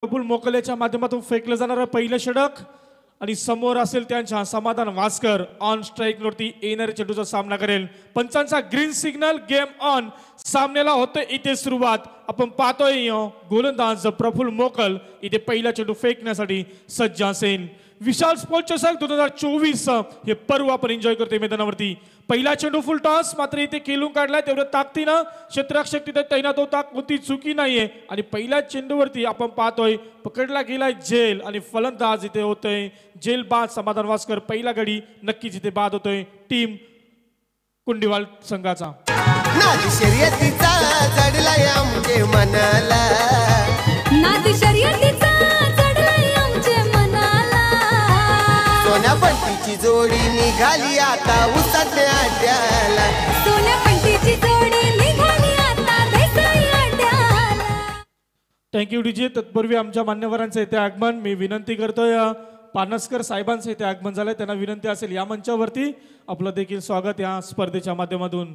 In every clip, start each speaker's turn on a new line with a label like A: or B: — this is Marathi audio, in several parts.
A: प्रफुल्ल मोकलेच्या माध्यमातून फेकलं जाणारं पहिलं षटक आणि समोर असेल त्यांच्या समाधान वास्कर ऑन स्ट्राइक वरती येणाऱ्या चेंडूचा सामना करेल। पंचांचा ग्रीन सिग्नल, गेम ऑन। सामन्याला होते इथे सुरुवात। आपण पाहतोय गोलंदाज प्रफुल्ल मोकल इथे पहिला चेंडू फेकण्यासाठी सज्ज असेल। विशाल स्पोर्ट्स चषक 2024 हे पर्व आपण एन्जॉय करतोय मैदानावरती। पहिला चेंडू फुल टॉस, मात्र इथे केलून काढलाय तेवढं ताकदीनं क्षेत्ररक्षक तिथे तैनात होता, कोणती चुकी नाहीये। आणि पहिल्या चेंडूवरती आपण पाहतोय पकडला गेलाय झेल आणि फलंदाज इथे होतोय झेल बाद समाधान वास्कर। पहिला गडी नक्कीच इथे बाद होतोय टीम कुंडीवाल संघाचा।
B: नाद शर्यतीचा चढलाय आमचे मनाला,
C: नाद शर्यतीचा चढलाय आमचे मनाला।
B: सोन्या पंटीची जोडी निघाली आता उसाच्या अड्याला,
C: सोन्या पंटीची जोडी निघाली आता भेसाई अड्याला।
A: Thank you DJ. तत्पूर्वी आमच्या मान्यवरांचं इथे आगमन मी विनंती करतोय। पानसकर साहेबांचं इथे आगमन झालंय, त्यांना विनंती असेल या मंचावरती आपलं देखील स्वागत या स्पर्धेच्या माध्यमातून।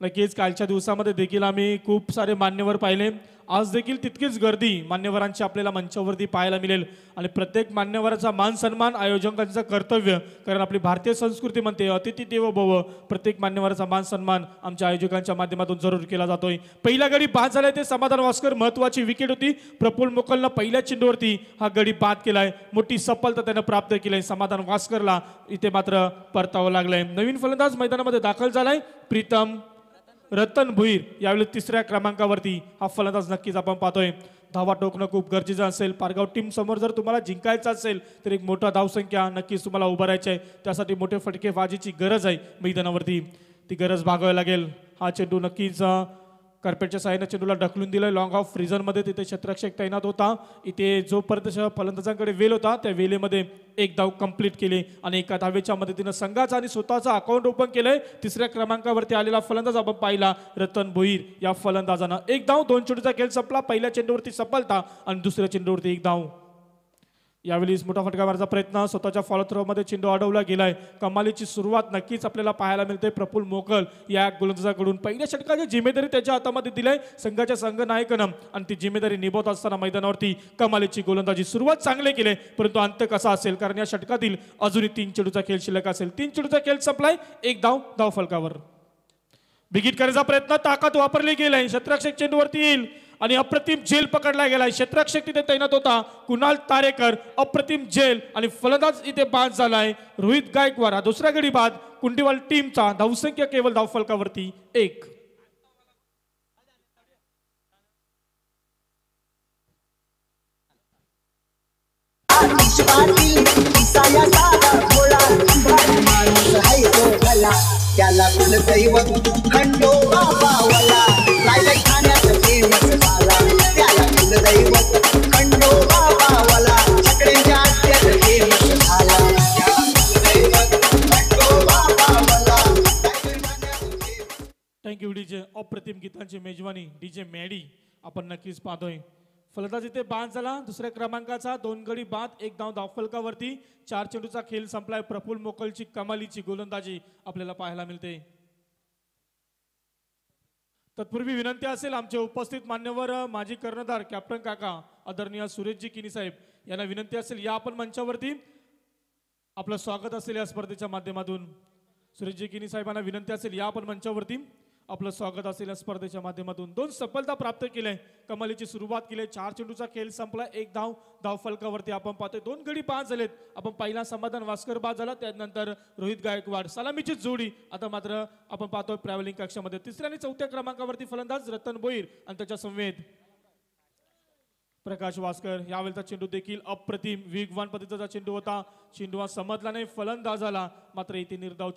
A: नक्कीच कालच्या दिवसामध्ये देखील आम्ही खूप सारे मान्यवर पाहिले, आज देखील तितकीच गर्दी मान्यवरांची आपल्याला मंचावरती पाहायला मिळेल। आणि प्रत्येक मान्यवराचा मान सन्मान आयोजकांचं कर्तव्य, कारण आपली भारतीय संस्कृती म्हणते अतिथी देवो भव। प्रत्येक मान्यवराचा मान सन्मान आमच्या आयोजकांच्या माध्यमातून जरूर केला जातोय। पहिला गडी बाद झालाय ते समाधान वास्कर, महत्वाची विकेट होती। प्रफुल्ल मोकलनं पहिल्या चेंडूवरती हा गडी बाद केलाय, मोठी सफलता त्यानं प्राप्त केली। समाधान वास्करला इथे मात्र परतावं लागलंय। नवीन फलंदाज मैदानामध्ये दाखल झालाय प्रीतम रतन भुईर, यावेळी तिसऱ्या क्रमांकावरती हा फलंदाज नक्कीच आपण पाहतोय। धावा टोकणं खूप गरजेचं असेल। पारगाव टीम समोर जर तुम्हाला जिंकायचं असेल तर एक मोठा धावसंख्या नक्कीच तुम्हाला उभं राहायचं आहे, त्यासाठी मोठे फटकेबाजीची गरज आहे मैदानावरती, ती गरज भागवावी लागेल। हा चेंडू नक्कीच कार्पेटच्या साहाय्याने चेंडूला ढकलून दिलाय लॉंग ऑफ फ्रीजरमध्ये, तिथे क्षेत्ररक्षक तैनात होता। इथे जोपर्यंत फलंदाजांकडे वेल होता त्या वेलेमध्ये एक धाव कंप्लीट केली आणि एका धावेच्या मदतीनं संघाचा आणि स्वतःचा अकाउंट ओपन केलंय। तिसऱ्या क्रमांकावरती आलेला फलंदाज आपण पाहिला रतन भोईर, या फलंदाजानं एक धाव, दोन चेंडूचा खेळ संपला। पहिल्या चेंडूवरती सफलता आणि दुसऱ्या चेंडूवरती एक धाव। यावेळी मोठा फटका मारण्याचा प्रयत्न, स्वतःच्या फॉलो थ्रो मध्ये चेंडू अडवला गेलाय। कमालीची सुरुवात नक्कीच आपल्याला पाहायला मिळते प्रफुल्ल मोकल या गोलंदाजाकडून। पहिल्या षटकाची जिम्मेदारी त्याच्या हातामध्ये दिलाय संघाच्या संघनायकानं आणि ती जिम्मेदारी निभावत असताना मैदानावरती कमालीची गोलंदाजी सुरुवात चांगली केली, परंतु अंत कसा असेल, कारण या षटकातील अजूनही 3 चेंडूचा खेळ शिल्लक असेल। 3 चेंडूचा खेळ संपलाय, एक धाव धावफलकावर। बिगिट करण्याचा प्रयत्न, ताकद वापरली गेलाय, क्षेत्ररक्षक चेंडूवरती येईल आणि अप्रतिम झेल पकडला गेलाय। क्षेत्ररक्षक तिथे तैनात होता कुणाल तारेकर, अप्रतिम झेल आणि फलंदाज इथे बाद झालाय रोहित गायकवाड। दुसरा गडी बाद कुंडीवाल टीमचा, धावसंख्या केवळ धावफलकावरती 1।
B: त्याला कुलदैवत खंडोबा बावला, रायगड ठाण्यात फेमस झाला। त्याला कुलदैवत खंडोबा बावला, छकड्यांच्या आट्यात फेमस झाला। त्याला कुलदैवत खंडोबा बावला।
A: Thank you DJ. अप्रतिम गीतांची मेजवानी डीजे मॅडी आपण नक्कीच पाहतोय। फलंदाज इथे बाद झाला दुसऱ्या क्रमांकाचा, 2 गडी बाद, एक धाव धावफलकावरती। 4 चेंडूचा खेळ संपलाय। प्रफुल्ल मोकलची कमालीची गोलंदाजी आपल्याला पाहायला मिळते। तत्पूर्वी विनंती असेल आमचे उपस्थित मान्यवर माजी कर्णधार कॅप्टन काका आदरणीय सुरेशजी किनी साहेब यांना विनंती असेल या आपण मंचावरती, आपलं स्वागत असेल या स्पर्धेच्या माध्यमातून। सुरेशजी किनी साहेबांना विनंती असेल या आपण मंचावरती, आपलं स्वागत असेल या स्पर्धेच्या माध्यमातून। 2 सफलता प्राप्त केल्या, कमालीची सुरुवात केली। 4 चेंडूचा खेळ संपला, एक धाव धावफलकावरती आपण पाहतोय। 2 गडी बाद झालेत, आपण पहिला समाधान वास्कर बाद झाला, त्यानंतर रोहित गायकवाड, सलामीची जोडी आता मात्र आपण पाहतोय ट्रॅव्हलिंग कक्षामध्ये। तिसऱ्या आणि चौथ्या क्रमांकावरती फलंदाज रतन भोईर आणि त्याच्या समवेत प्रकाश वास्कर। यावेळेचा चेंडू देखील अप्रतिम वेगवान पद्धतीचा चेंडू होता, चेंडू समजला नाही फलंदाजाला, मात्र इथे निर्धाव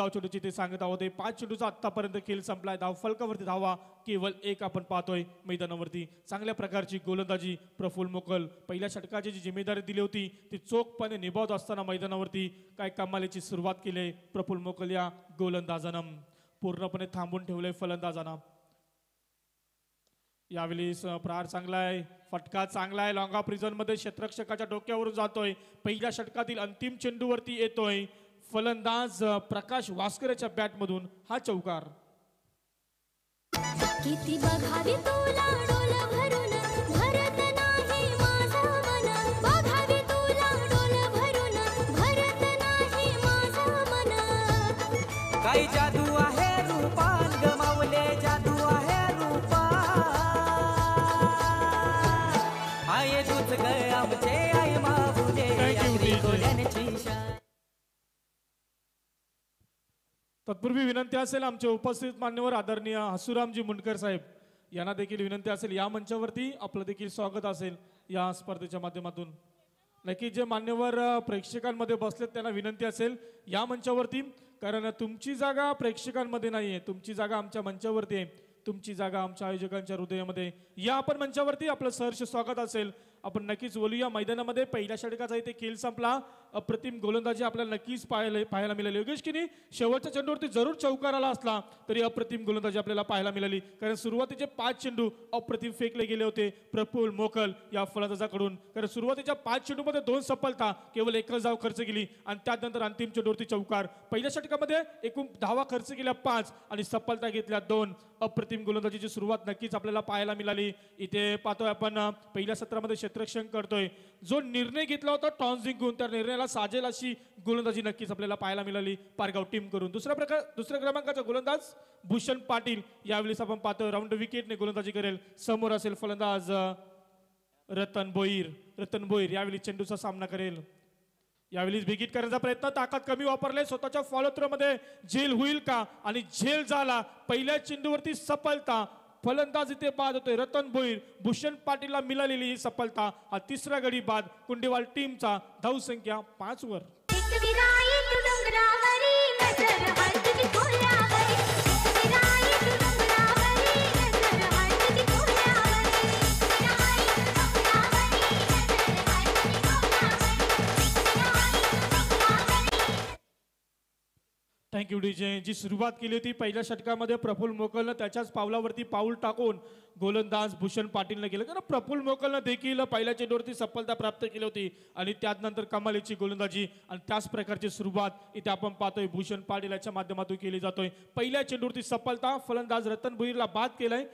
A: चेंडूची ते सांगता होते। 5 चेंडूचा आतापर्यंत खेळ संपलाय, धावफलकावरती धावा केवळ 1 आपण पाहतोय मैदानावरती। चांगल्या प्रकारची गोलंदाजी प्रफुल्ल मोकल, पहिल्या षटकाची जी जिम्मेदारी दिली होती ती चोखपणे निभावत असताना मैदानावरती काय कमालीची सुरुवात केली प्रफुल्ल मोकल या गोलंदाजानं, पूर्णपणे थांबून ठेवलंय फलंदाजानं। यावेळी प्रहार चांगला आहे, फटका चांगला आहे, लॉंग ऑफ रिझन मध्ये क्षेत्ररक्षकाच्या डोक्यावरून जातोय। पहिल्या षटकातील अंतिम चेंडूवरती येतोय फलंदाज प्रकाश वास्करच्या बॅटमधून हा चौकार।
C: किती बघावी तुला डोल भरून भर
D: आमचे आई माहुले
A: Thank you,
D: आगरी
A: DJ.
D: कोल्यांची शान.
A: तत्पूर्वी विनंती असेल आमचे उपस्थित मान्यवर आदरणीय हसुरामजी मुंडकर साहेब यांना देखील विनंती असेल या मंचावरती आपलं देखील स्वागत असेल या स्पर्धेच्या माध्यमातून. नक्की जे मान्यवर प्रेक्षकांमध्ये बसलेत त्यांना विनंती असेल या मंचावरती, कारण तुमची जागा प्रेक्षकांमध्ये नाही आहे, तुमची जागा आमच्या मंचावरती आहे, तुमची जागा आमच्या आयोजकांच्या हृदयामध्ये. या आपण मंचावरती आपलं सहर्ष स्वागत असेल. आपण नक्कीच बोलूया मैदानामध्ये पहिल्या षटकाचा इथे खेळ संपला. अप्रतिम गोलंदाजी आपल्याला नक्कीच पाहायला मिळाली. योगेश किनी शेवटच्या चेंडूवरती जरूर चौकार आला असला तरी अप्रतिम गोलंदाजी आपल्याला पाहायला मिळाली, कारण सुरुवातीचे 5 चेंडू अप्रतिम फेकले गेले होते प्रफुल्ल मोकल या फलंदाजाकडून. कारण सुरुवातीच्या 5 चेंडूमध्ये 2 सफलता, केवळ एकच धाव खर्च केली आणि त्यानंतर अंतिम चेंडूवरती चौकार. पहिल्या षटकामध्ये एकूण धावा खर्च केल्या 5 आणि सफलता घेतल्या 2. अप्रतिम गोलंदाजीची सुरुवात नक्कीच आपल्याला पाहायला मिळाली. इथे पाहतोय आपण पहिल्या सत्रामध्ये क्षेत्ररक्षण करतोय. जो निर्णय घेतला होता टॉस जिंकून त्या निर्णयाला साजेल अशी गोलंदाजी नक्कीच आपल्याला पाहायला मिळाली पारगाव टीम करून. दुसऱ्या क्रमांकाचा गोलंदाज भूषण पाटील यावेळेस आपण पाहतोय राऊंड विकेटने गोलंदाजी करेल. समोर असेल फलंदाज रतन भोईर यावेळी चेंडूचा सामना करेल. यावेळी बिगिट करण्याचा प्रयत्न, ताकद कमी वापरले, स्वतःच्या फॉलो थ्रो मध्ये झेल होईल का आणि झेल झाला. पहिल्या चेंडूवरती सफलता, फलंदाज इथे बाद होतोय रतन भोईर. भूषण पाटीलला मिळालेली ही सफलता. हा तिसरा गडी बाद कुंडीवाल टीमचा. धावसंख्या 5 वर.
C: एक विराईत डोंगरावरी नजर हळदीची फुलावरी. एक विराईत डोंगरावरी नजर हळदीची फुलावरी. विराईत डोंगरावरी नजर हळदीची फुलावरी.
A: Thank you DJ. जी सुरुवात केली होती पहिल्या षटकामध्ये प्रफुल्ल मोकलनं त्याच्याच पावलावरती पाऊल टाकून गोलंदाज भूषण पाटीलनं केलं. कारण प्रफुल्ल मोकलनं देखील पहिल्या चेंडूवरती सफलता प्राप्त केली होती आणि त्यानंतर कमालीची गोलंदाजी आणि त्याच प्रकारची सुरुवात इथे आपण पाहतोय भूषण पाटील याच्या माध्यमातून केली जातोय. पहिल्या चेंडूवरती सफलता, फलंदाज रतन भोईरला बाद केलाय.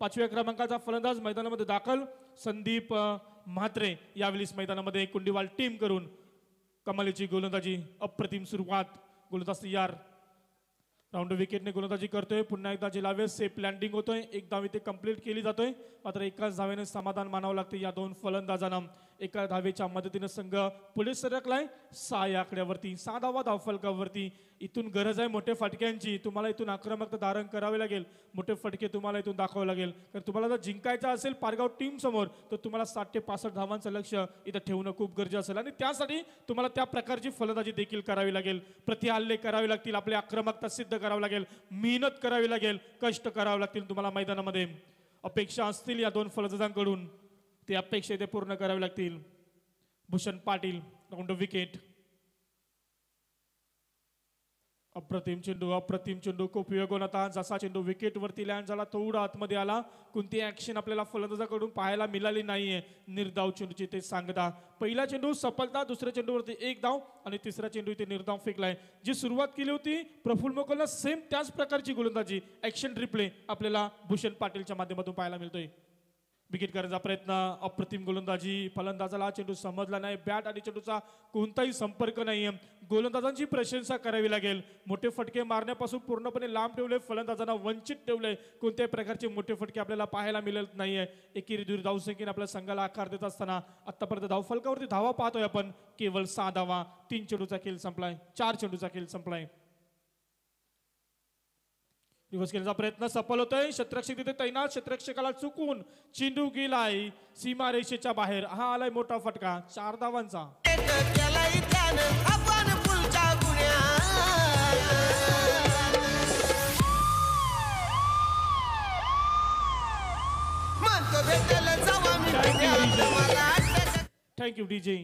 A: 5व्या क्रमांकाचा फलंदाज मैदानामध्ये दाखल संदीप म्हात्रे यावेळेस मैदानामध्ये कुंडीवाल टीम करून कमालीची गोलंदाजी. अप्रतिम सुरुवात, गोलंदाज तयार. राऊंड विकेटने गोलंदाजी करतोय. पुन्हा एकदा जिलावे सेफ लँडिंग होतोय. एक धाव इथे कंप्लीट केली जातोय. मात्र एकाच धावेने समाधान मानावं लागतं या 2 फलंदाजांना. एका धावेच्या मदतीने संघ पुढे सरकलाय 6 या आकड्यावरती. 6 धावा धावफलकावरती. इथून गरज आहे मोठ्या फटक्यांची. तुम्हाला इथून आक्रमकता धारण करावे लागेल. मोठे फटके तुम्हाला इथून दाखवावे लागेल. कारण तुम्हाला जर जिंकायचं असेल पारगाव टीम समोर तर तुम्हाला 60 ते 65 धावांचं लक्ष इथं ठेवणं खूप गरजेचं असेल आणि त्यासाठी तुम्हाला त्या प्रकारची फलंदाजी देखील करावी लागेल. प्रतिहल्ले करावे लागतील. आपली आक्रमकता सिद्ध करावी लागेल. मेहनत करावी लागेल. कष्ट करावे लागतील तुम्हाला मैदानामध्ये. अपेक्षा असतील या 2 फलंदाजांकडून, ते अपेक्षा इथे पूर्ण करावे लागतील. Bhushan Patil round wicket. अप्रतिम चेंडू खूप वेगवान होता. जसा चेंडू विकेट वरती लँड झाला थोडा आतमध्ये आला. कोणती ऍक्शन आपल्याला फलंदाजाकडून पाहायला मिळाली नाहीये. निर्धाव चेंडूची ते सांगता. पहिला चेंडू सफलता, दुसऱ्या चेंडूवरती 1 धाव आणि तिसरा चेंडू इथे निर्धाव फेकलाय. जी सुरुवात केली होती प्रफुल्ल मोकलला सेम त्याच प्रकारची गोलंदाजी ऍक्शन रिप्ले आपल्याला भूषण पाटीलच्या माध्यमातून पाहायला मिळतोय. विकेट करण्याचा प्रयत्न, अप्रतिम गोलंदाजी. फलंदाजाला चेंडू समजला नाही. बॅट आणि चेंडूचा कोणताही संपर्क नाहीये. गोलंदाजांची प्रशंसा करावी लागेल. मोठे फटके मारण्यापासून पूर्णपणे लांब ठेवले, फलंदाजांना वंचित ठेवले. कोणत्याही प्रकारचे मोठे फटके आपल्याला पाहायला मिळत नाहीये. एकेरी दूर धावसंख्येने आपल्या संघाला आकार देत असताना आतापर्यंत धावफलकावरती धावा पाहतोय आपण केवळ 6 धावा. 3 चेंडूचा खेळ संपलाय. 4 चेंडूचा खेळ संपलाय. रिव्हर्स केल्याचा प्रयत्न सफल होतोय. क्षेत्ररक्षक तिथे तैनात. क्षेत्ररक्षकाला चुकून चेंडू गेलाय सीमारेषेच्या बाहेर. हा आलाय मोठा फटका 4 धावांचा.
D: केलाय त्यानं आपण फुलच्या गुण्या. म्हणतो भेटायला जावा मी पुण्यात मला.
A: Thank you DJ.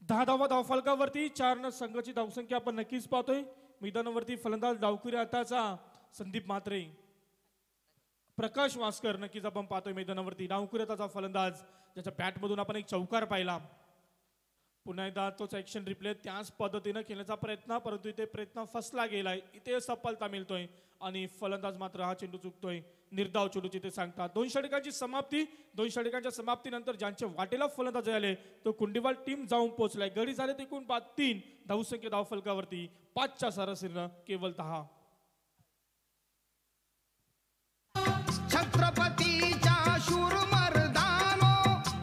A: दहा धावा धावफलकावरती 4 संघाची धावसंख्या आपण नक्कीच पाहतोय. मैदानावरती फलंदाज डावखुरी हाताचा संदीप म्हात्रे. प्रकाश वास्कर नक्कीच आपण पाहतोय मैदानावरती. डावखुरी हाताचा फलंदाज ज्याच्या बॅटमधून आपण एक चौकार पाहिला. पुन्हा एकदा तोच ऍक्शन रिप्ले त्याच पद्धतीने खेळण्याचा प्रयत्न, परंतु इथे प्रयत्न फसला गेलाय. इथे सफलता मिळतोय आणि फलंदाज मात्र हा चेंडू चुकतोय. निर्धाव चेंडूची ते सांगतात. 2 षटकांची समाप्ती. 2 षटकांच्या समाप्तीनंतर ज्यांच्या वाटेला फलंदाज आले तो कुंडीवाल टीम जाऊन पोहोचलाय. गडी झाले एकूण 3 धावसंख्या धावफलकावरती 5च्या सरासरीनं केवळ 10.
D: छत्रपतीच्या शूर मर्दानो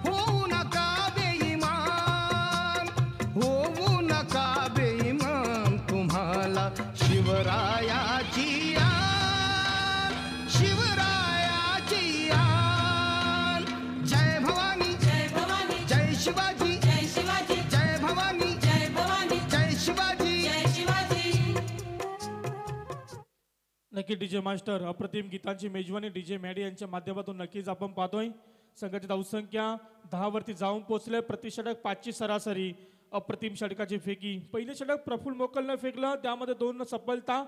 D: होऊ नका बेईमान, होऊ नका बेईमान. तुम्हाला शिवरायाची आन, शिवरायाची आन. जय भवानी जय भवानी जय शिवाजी जय शिवाजी जय भवानी जय भवानी जय शिवाजी जय शिवाजी.
A: नक्की डीजे मास्टर अप्रतिम गीतांची मेजवानी डीजे मॅडी यांच्या माध्यमातून नक्कीच आपण पाहतोय. संघाची धावसंख्या 10 वरती जाऊन पोहोचले. प्रति षटक 5ची सरासरी. अप्रतिम षटकाची फेकी. पहिले षटक प्रफुल्ल मोकलनं फेकलं, त्यामध्ये 2 सफलता,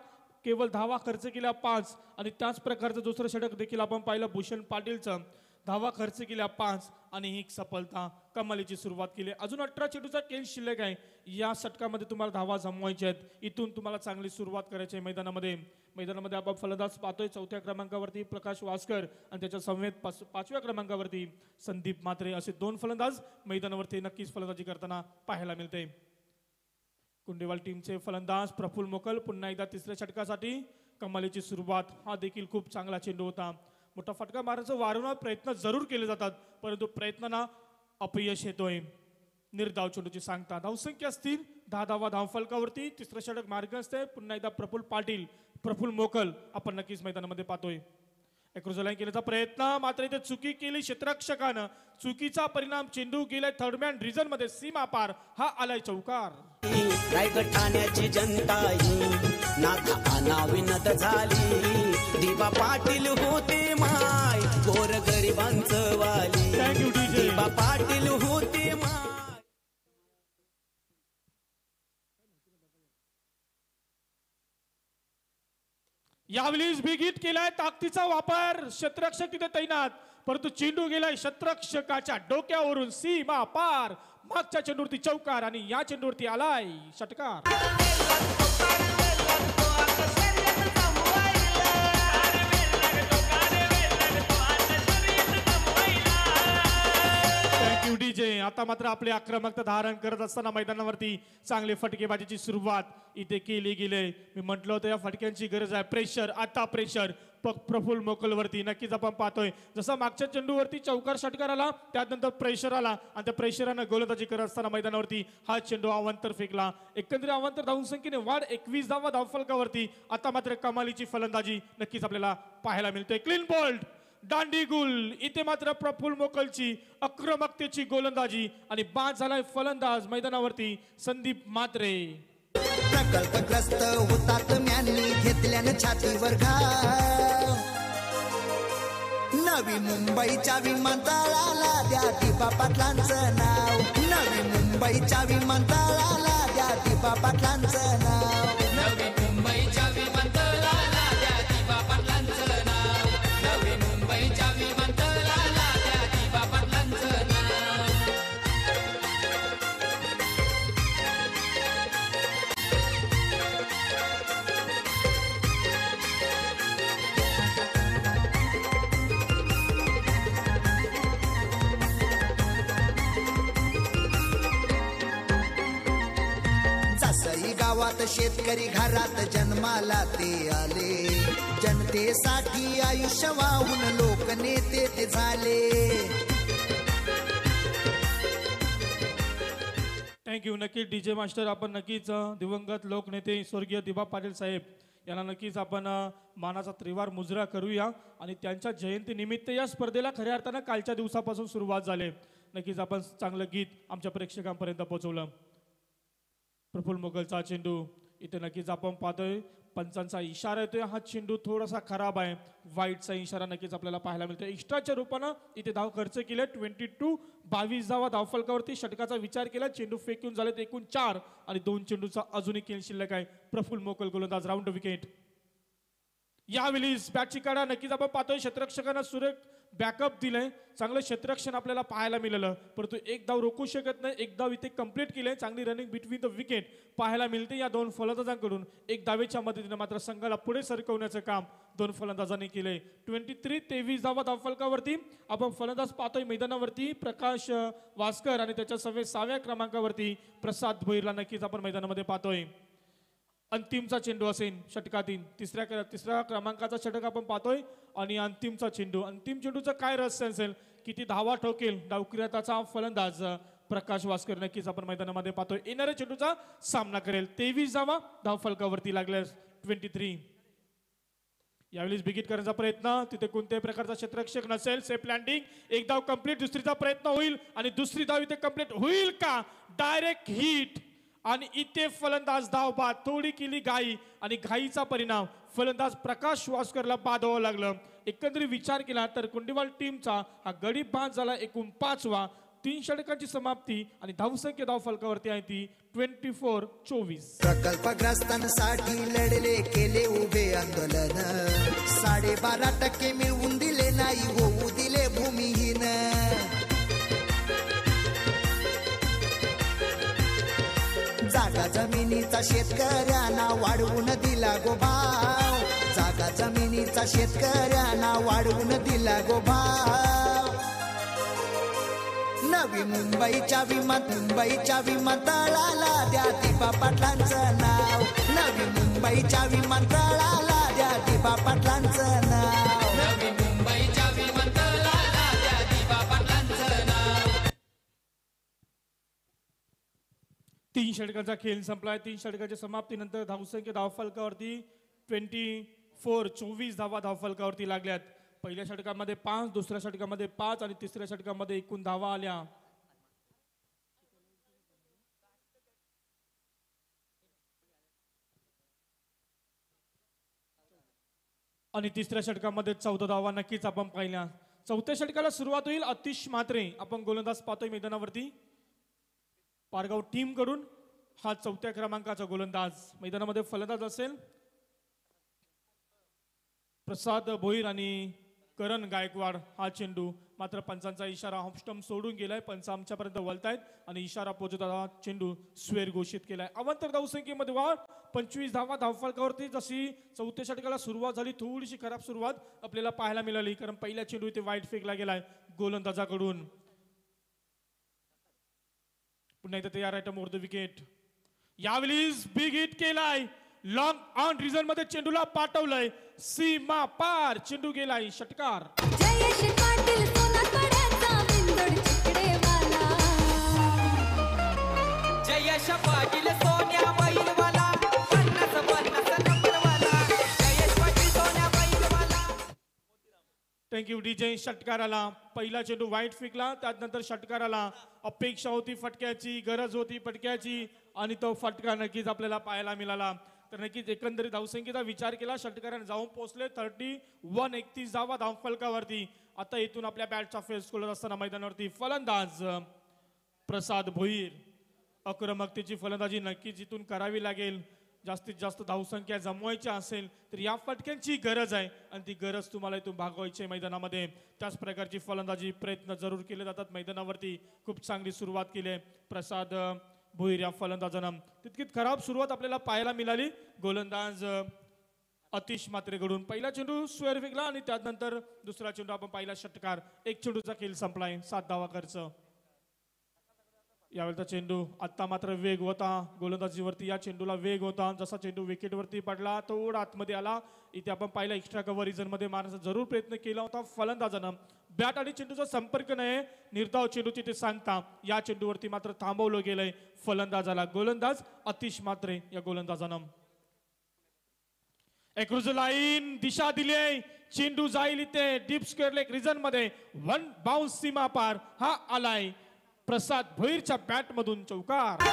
A: केवळ धावा खर्च केल्या 5. आणि त्याच प्रकारचं दुसरं षटक देखील आपण पाहिलं भूषण पाटीलचं. धावा खर्च केल्या 5 आणि ही एक सफलता. कमालीची सुरुवात केली. अजून 18 चेंडूचा खेळ शिल्लक आहे. या षटकामध्ये तुम्हाला धावा जमवायच्या आहेत. इथून तुम्हाला चांगली सुरुवात करायची आहे मैदानामध्ये. आपण फलंदाज पाहतोय 4थ्या क्रमांकावरती प्रकाश वासकर आणि त्याच्या समवेत 5व्या क्रमांकावरती संदीप म्हात्रे असे 2 फलंदाज मैदानावरती नक्कीच फलंदाजी करताना पाहायला मिळते. कुंडेवाल टीमचे फलंदाज प्रफुल्ल मोकल पुन्हा एकदा 3ऱ्या षटकासाठी. कमालीची सुरुवात. हा देखील खूप चांगला चेंडू होता. मोठा फटका मारण्याचा वारंवार प्रयत्न जरूर केले जातात, परंतु प्रयत्नांना अपयश येतोय. निर्धाव चेंडूची सांगता. धावसंख्या असतील 10 धावा धावफलकावरती. 3रं षटक मार्ग असते. पुन्हा एकदा प्रफुल्ल मोकल आपण नक्कीच मैदानामध्ये पाहतोय. एक्रोजलाईन केल्याचा प्रयत्न, मात्र इथे चुकी केली क्षेत्ररक्षकानं. चुकीचा परिणाम. चेंडू गेलाय थर्डमॅन रिझन मध्ये सीमा पार. हा आलाय चौकार.
E: रायगड ठाण्याची जनता ही नाथा अनाविनत झाली. दिवा पाटील होते माय गोर गरिबांचं वाली.
A: Thank you DJ.
E: दिवा पाटील होते माय.
A: यावेळीच बिग हिट केलाय. ताकदीचा वापर. क्षेत्ररक्षक तिथे तैनात, परंतु चेंडू गेलाय क्षेत्ररक्षकाच्या डोक्यावरून सीमा पार. मागच्या चेंडूवरती चौकार आणि या चेंडूवरती आलाय षटकार. Thank you DJ. आता मात्र आपले आक्रमकता धारण करत असताना मैदानावरती चांगली फटकेबाजीची सुरुवात इथे केली गेली. मी म्हटलं होतं या फटक्यांची गरज आहे. प्रेशर. आता प्रेशर प्रफुल्ल मोकलवरती नक्कीच आपण पाहतोय. जसं मागच्या चेंडूवरती चौकार षटकार आला, त्यानंतर प्रेशर आला आणि त्या प्रेशरानं गोलंदाजी करत असताना मैदानावरती हा चेंडू अवांतर फेकला. एकंदरीत अवांतर धावसंख्येने वाढ 21 धावा धावफलकावरती. आता मात्र कमालीची फलंदाजी नक्कीच आपल्याला पाहायला मिळते. Clean bold. दांडी गुल. इथे मात्र प्रफुल्ल मोकलची आक्रमकतेची गोलंदाजी आणि बाद झालाय फलंदाज मैदानावरती संदीप म्हात्रे.
B: प्रकल्पग्रस्त हुतात्म्यांनी घेतल्यानं छातीवर घाव. नवी मुंबईच्या विमानतळाला द्या दिबा पाटलांचं नाव. नवी मुंबईच्या विमानतळाला द्या दिबा पाटलांचं नाव.
F: नवी मुंबईच्या विमानतळाला द्या दिबा पाटलांचं नाव. नवी मुंबईच्या विमानतळाला द्या दिबा पाटलांचं नाव.
B: जसई गावात शेतकरी घरात जन्माला ते आले. जनतेसाठी आयुष्य वाहून लोकनेते ते झाले.
A: थँक्यू. नक्कीच डीजे मास्टर आपण नक्कीच दिवंगत लोकनेते स्वर्गीय दिबा पाटील साहेब यांना नक्कीच आपण मानाचा त्रिवार मुजरा करूया. आणि त्यांच्या जयंतीनिमित्त या स्पर्धेला खऱ्या अर्थानं कालच्या दिवसापासून सुरुवात झाली. नक्कीच आपण चांगलं गीत आमच्या प्रेक्षकांपर्यंत पोहोचवलं. प्रफुल्ल मोकलचा चेंडू इथे नक्कीच आपण पाहतोय. पंचांचा इशारा येतोय. हा चेंडू थोडासा खराब आहे. वाईटचा इशारा नक्कीच आपल्याला पाहायला मिळतो. एक्स्ट्राच्या रूपानं इथे धाव खर्च केले. 22 धावा धावफलकावरती. षटकाचा विचार केला. चेंडू फेकून झालेत एकूण 4 आणि 2 चेंडूचा अजूनही खेळ शिल्लक आहे. प्रफुल्ल मोकल गोलंदाज राऊंड विकेट. यावेळी बॅटची काढा नक्कीच आपण पाहतोय. क्षेत्ररक्षकांना सुरेख बॅकअप दिलंय, चांगलं क्षेत्ररक्षण आपल्याला पाहायला मिळालं, परंतु एक धाव रोखू शकत नाही. एक धाव इथे कंप्लीट केले, चांगली रनिंग बिटवीन द विकेट पाहायला मिळते या दोन फलंदाजांकडून. एक धावेच्या मदतीने मात्र संघाला पुढे सरकवण्याचं काम दोन फलंदाजांनी केलंय. 23 धावा धावफलकावरती आपण फलंदाज पाहतोय मैदानावरती प्रकाश वास्कर आणि त्याच्या 6व्या क्रमांकावरती प्रसाद भोईरला नक्कीच आपण मैदानामध्ये पाहतोय. अंतिमचा चेंडू असेल षटकातील तिसऱ्या क्रमांकाचा षटक आपण पाहतोय आणि अंतिमचा चेंडू. अंतिम चेंडूचं काय रहस्य असेल, किती धावा ठोकेल डावक्रियाचा फलंदाज प्रकाश वास्कर नक्कीच आपण मैदानामध्ये पाहतोय. येणाऱ्या चेंडूचा सामना करेल. 23 धावा धावफलकावरती लागल्यास 23. यावेळी बिगिट करण्याचा प्रयत्न, तिथे कोणत्याही प्रकारचा क्षेत्ररक्षक नसेल. सेफ लँडिंग, एक धाव कंप्लीट, दुसरीचा प्रयत्न होईल आणि दुसरी धाव इथे कंप्लीट होईल का? डायरेक्ट हिट आणि इथे फलंदाज धाव बाद. थोडी केली घाई आणि घाईचा परिणाम फलंदाज प्रकाश वास्करला बाद व्हावं लागलं. एकंदरीत विचार केला तर कुंडीवाल टीमचा हा गडी बाद झाला. एकूण 5वा. 3 षटकांची समाप्ती आणि धावसंख्या धावफलकावरती आहे ती 24-24.
B: प्रकल्पग्रस्तांसाठी लढले केले उभे आंदोलन, 12.5% मिळवून दिले नाही होऊ दिले भूमिहीन. जागा जमिनीचा शेतकऱ्यांना वाढवून दिला गो भाव, जागा जमिनीचा शेतकऱ्यांना वाढवून दिला गो भाव. नवी मुंबईच्या विमानतळाला द्या दीपा पाटलांचं नाव, नवी मुंबईच्या विमानतळाला द्या दीपा पाटलांचं नाव.
F: नवी मुंबईच्या विमानतळाला द्या दीपा पाटलांचं नाव.
A: 3 षटकांचा खेळ संपलाय. 3 षटकाच्या समाप्तीनंतर धावसंख्या धावफलकावरती 24 धावा धावफलकावरती लागल्यात. पहिल्या षटकामध्ये 5, दुसऱ्या षटकामध्ये 5 आणि तिसऱ्या षटकामध्ये एकूण धावा आल्या. आणि तिसऱ्या षटकामध्ये 14 धावा नक्कीच आपण पाहिल्या. चौथ्या षटकाला सुरुवात होईल. आतिश म्हात्रे आपण गोलंदाज पाहतोय मैदानावरती पारगाव टीम कडून. हा 4थ्या क्रमांकाचा गोलंदाज. मैदानामध्ये फलंदाज असेल प्रसाद भोईर आणि करण गायकवाड. हा चेंडू मात्र पंचांचा इशारा ऑफस्टंप सोडून गेलाय. पंच आमच्यापर्यंत वळतायत आणि इशारा पोहोचत हा चेंडू स्वेर घोषित केलाय. अवांतर धावसंख्येमध्ये वाढ. 25 धावा धावफलकावरती. जशी 4थ्या षटकाला सुरुवात झाली थोडीशी खराब सुरुवात आपल्याला पाहायला मिळाली, कारण पहिल्या चेंडू इथे वाईट फेकला गेलाय गोलंदाजाकडून. पुन्हा एकदा तयार आहे मोर द विकेट. यावेळी बिग हिट केलाय. लॉंग ऑन रिझन मध्ये चेंडूला पाठवलंय. सीमा पार चेंडू गेलाय. षटकार.
C: जयेश पाटील सोनारवाड्याचा बिंदोड चिकडेवाला.
E: जयश पाटील सोन्या बैलवाला 50 नंबरवाला. जयश पाटील सोन्या बैलवाला.
A: Thank you DJ. षटकाराला पहिला चेंडू वाईट फेकला, त्यानंतर षटकाराला अपेक्षा होती फटक्याची, गरज होती फटक्याची आणि तो फटका नक्कीच आपल्याला पाहायला मिळाला. तर नक्कीच एकंदरीत धावसंख्येचा विचार केला षटकाराने जाऊन पोहोचले 31 धावा धावफलकावरती. आता इथून आपल्या बॅटचा फेस खोलत असताना मैदानावरती फलंदाज प्रसाद भोईर. आक्रमकतेची फलंदाजी नक्कीच इथून करावी लागेल. जास्तीत जास्त धावसंख्या जमवायची असेल तर या फटक्यांची गरज आहे आणि ती गरज तुम्हाला इथून भागवायची आहे मैदानामध्ये. त्याच प्रकारची फलंदाजी प्रयत्न जरूर केले जातात मैदानावरती. खूप चांगली सुरुवात केली आहे प्रसाद भोईर या फलंदाजानं. तितकीच खराब सुरुवात आपल्याला पाहायला मिळाली गोलंदाज आतिश म्हात्रेकडून. पहिला चेंडू स्वेर फेकला आणि त्यानंतर दुसरा चेंडू आपण पाहिला षटकार. 1 चेंडूचा खेळ संपलाय. 7 धावा खर्च. यावेळेचा चेंडू आता मात्र वेग होता गोलंदाजीवरती. या चेंडूला वेग होता. जसा चेंडू विकेटवरती पडला थोडा आतमध्ये आला. इथे आपण पाहिला एक्स्ट्रा कव्हर रिझन मध्ये मारण्याचा जरूर प्रयत्न केला होता फलंदाजानं. बॅट आणि चेंडूचा संपर्क नाही. निर्धाव चेंडूची ते सांगता या चेंडूवरती मात्र थांबवलं गेलंय फलंदाजाला. गोलंदाज आतिश म्हात्रे या गोलंदाजानं. एक्रुज लाईन दिशा दिली. चेंडू जाईल इथे डीप स्क्वेअर लेग रिझन मध्ये. 1 बाउन्स सीमा पार. हा आलाय प्रसाद भोईरच्या बॅट मधून चौकार.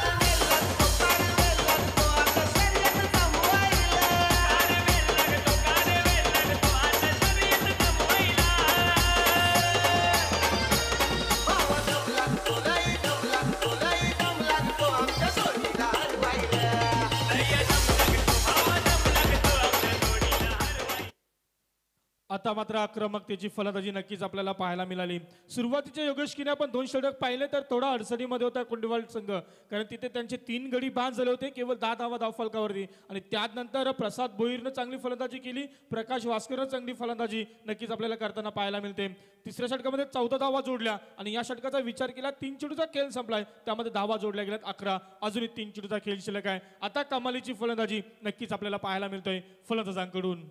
A: आता मात्र आक्रमकतेची फलंदाजी नक्कीच आपल्याला पाहायला मिळाली. सुरुवातीच्या योगेश किने आपण 2 षटक पाहिले तर थोडा अडचणीमध्ये होता कुंडीवाल संघ, कारण तिथे त्यांचे 3 गडी बाद झाले होते केवळ 10 धावा धावफलकावरती. आणि त्यानंतर प्रसाद भोईरनं चांगली फलंदाजी केली, प्रकाश वास्करनं चांगली फलंदाजी नक्कीच आपल्याला करताना पाहायला मिळते. तिसऱ्या षटकामध्ये 14 धावा जोडल्या आणि या षटकाचा विचार केला 3 चेंडूचा खेळ संपलाय, त्यामध्ये धावा जोडल्या गेल्यात 11, अजूनही 3 चेंडूचा खेळ शिल्लक आहे. आता कमालीची फलंदाजी नक्कीच आपल्याला पाहायला मिळतोय फलंदाजांकडून.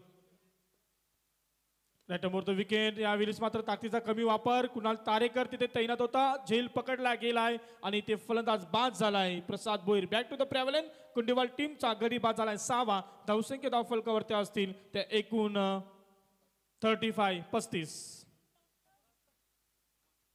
A: Right wicket. यावेळेस मात्र ताकदीचा कमी वापर, कुणाल तारेकर तिथे तैनात होता, झेल पकडला गेलाय आणि ते फलंदाज बाद झालाय. प्रसाद भोईर बॅक टू द प्रेव्हलन. कुंडीवाल टीमचा गडी बाद झालाय 6वा. धावसंख्या धावफलकावरती असतील त्या एकूण 35.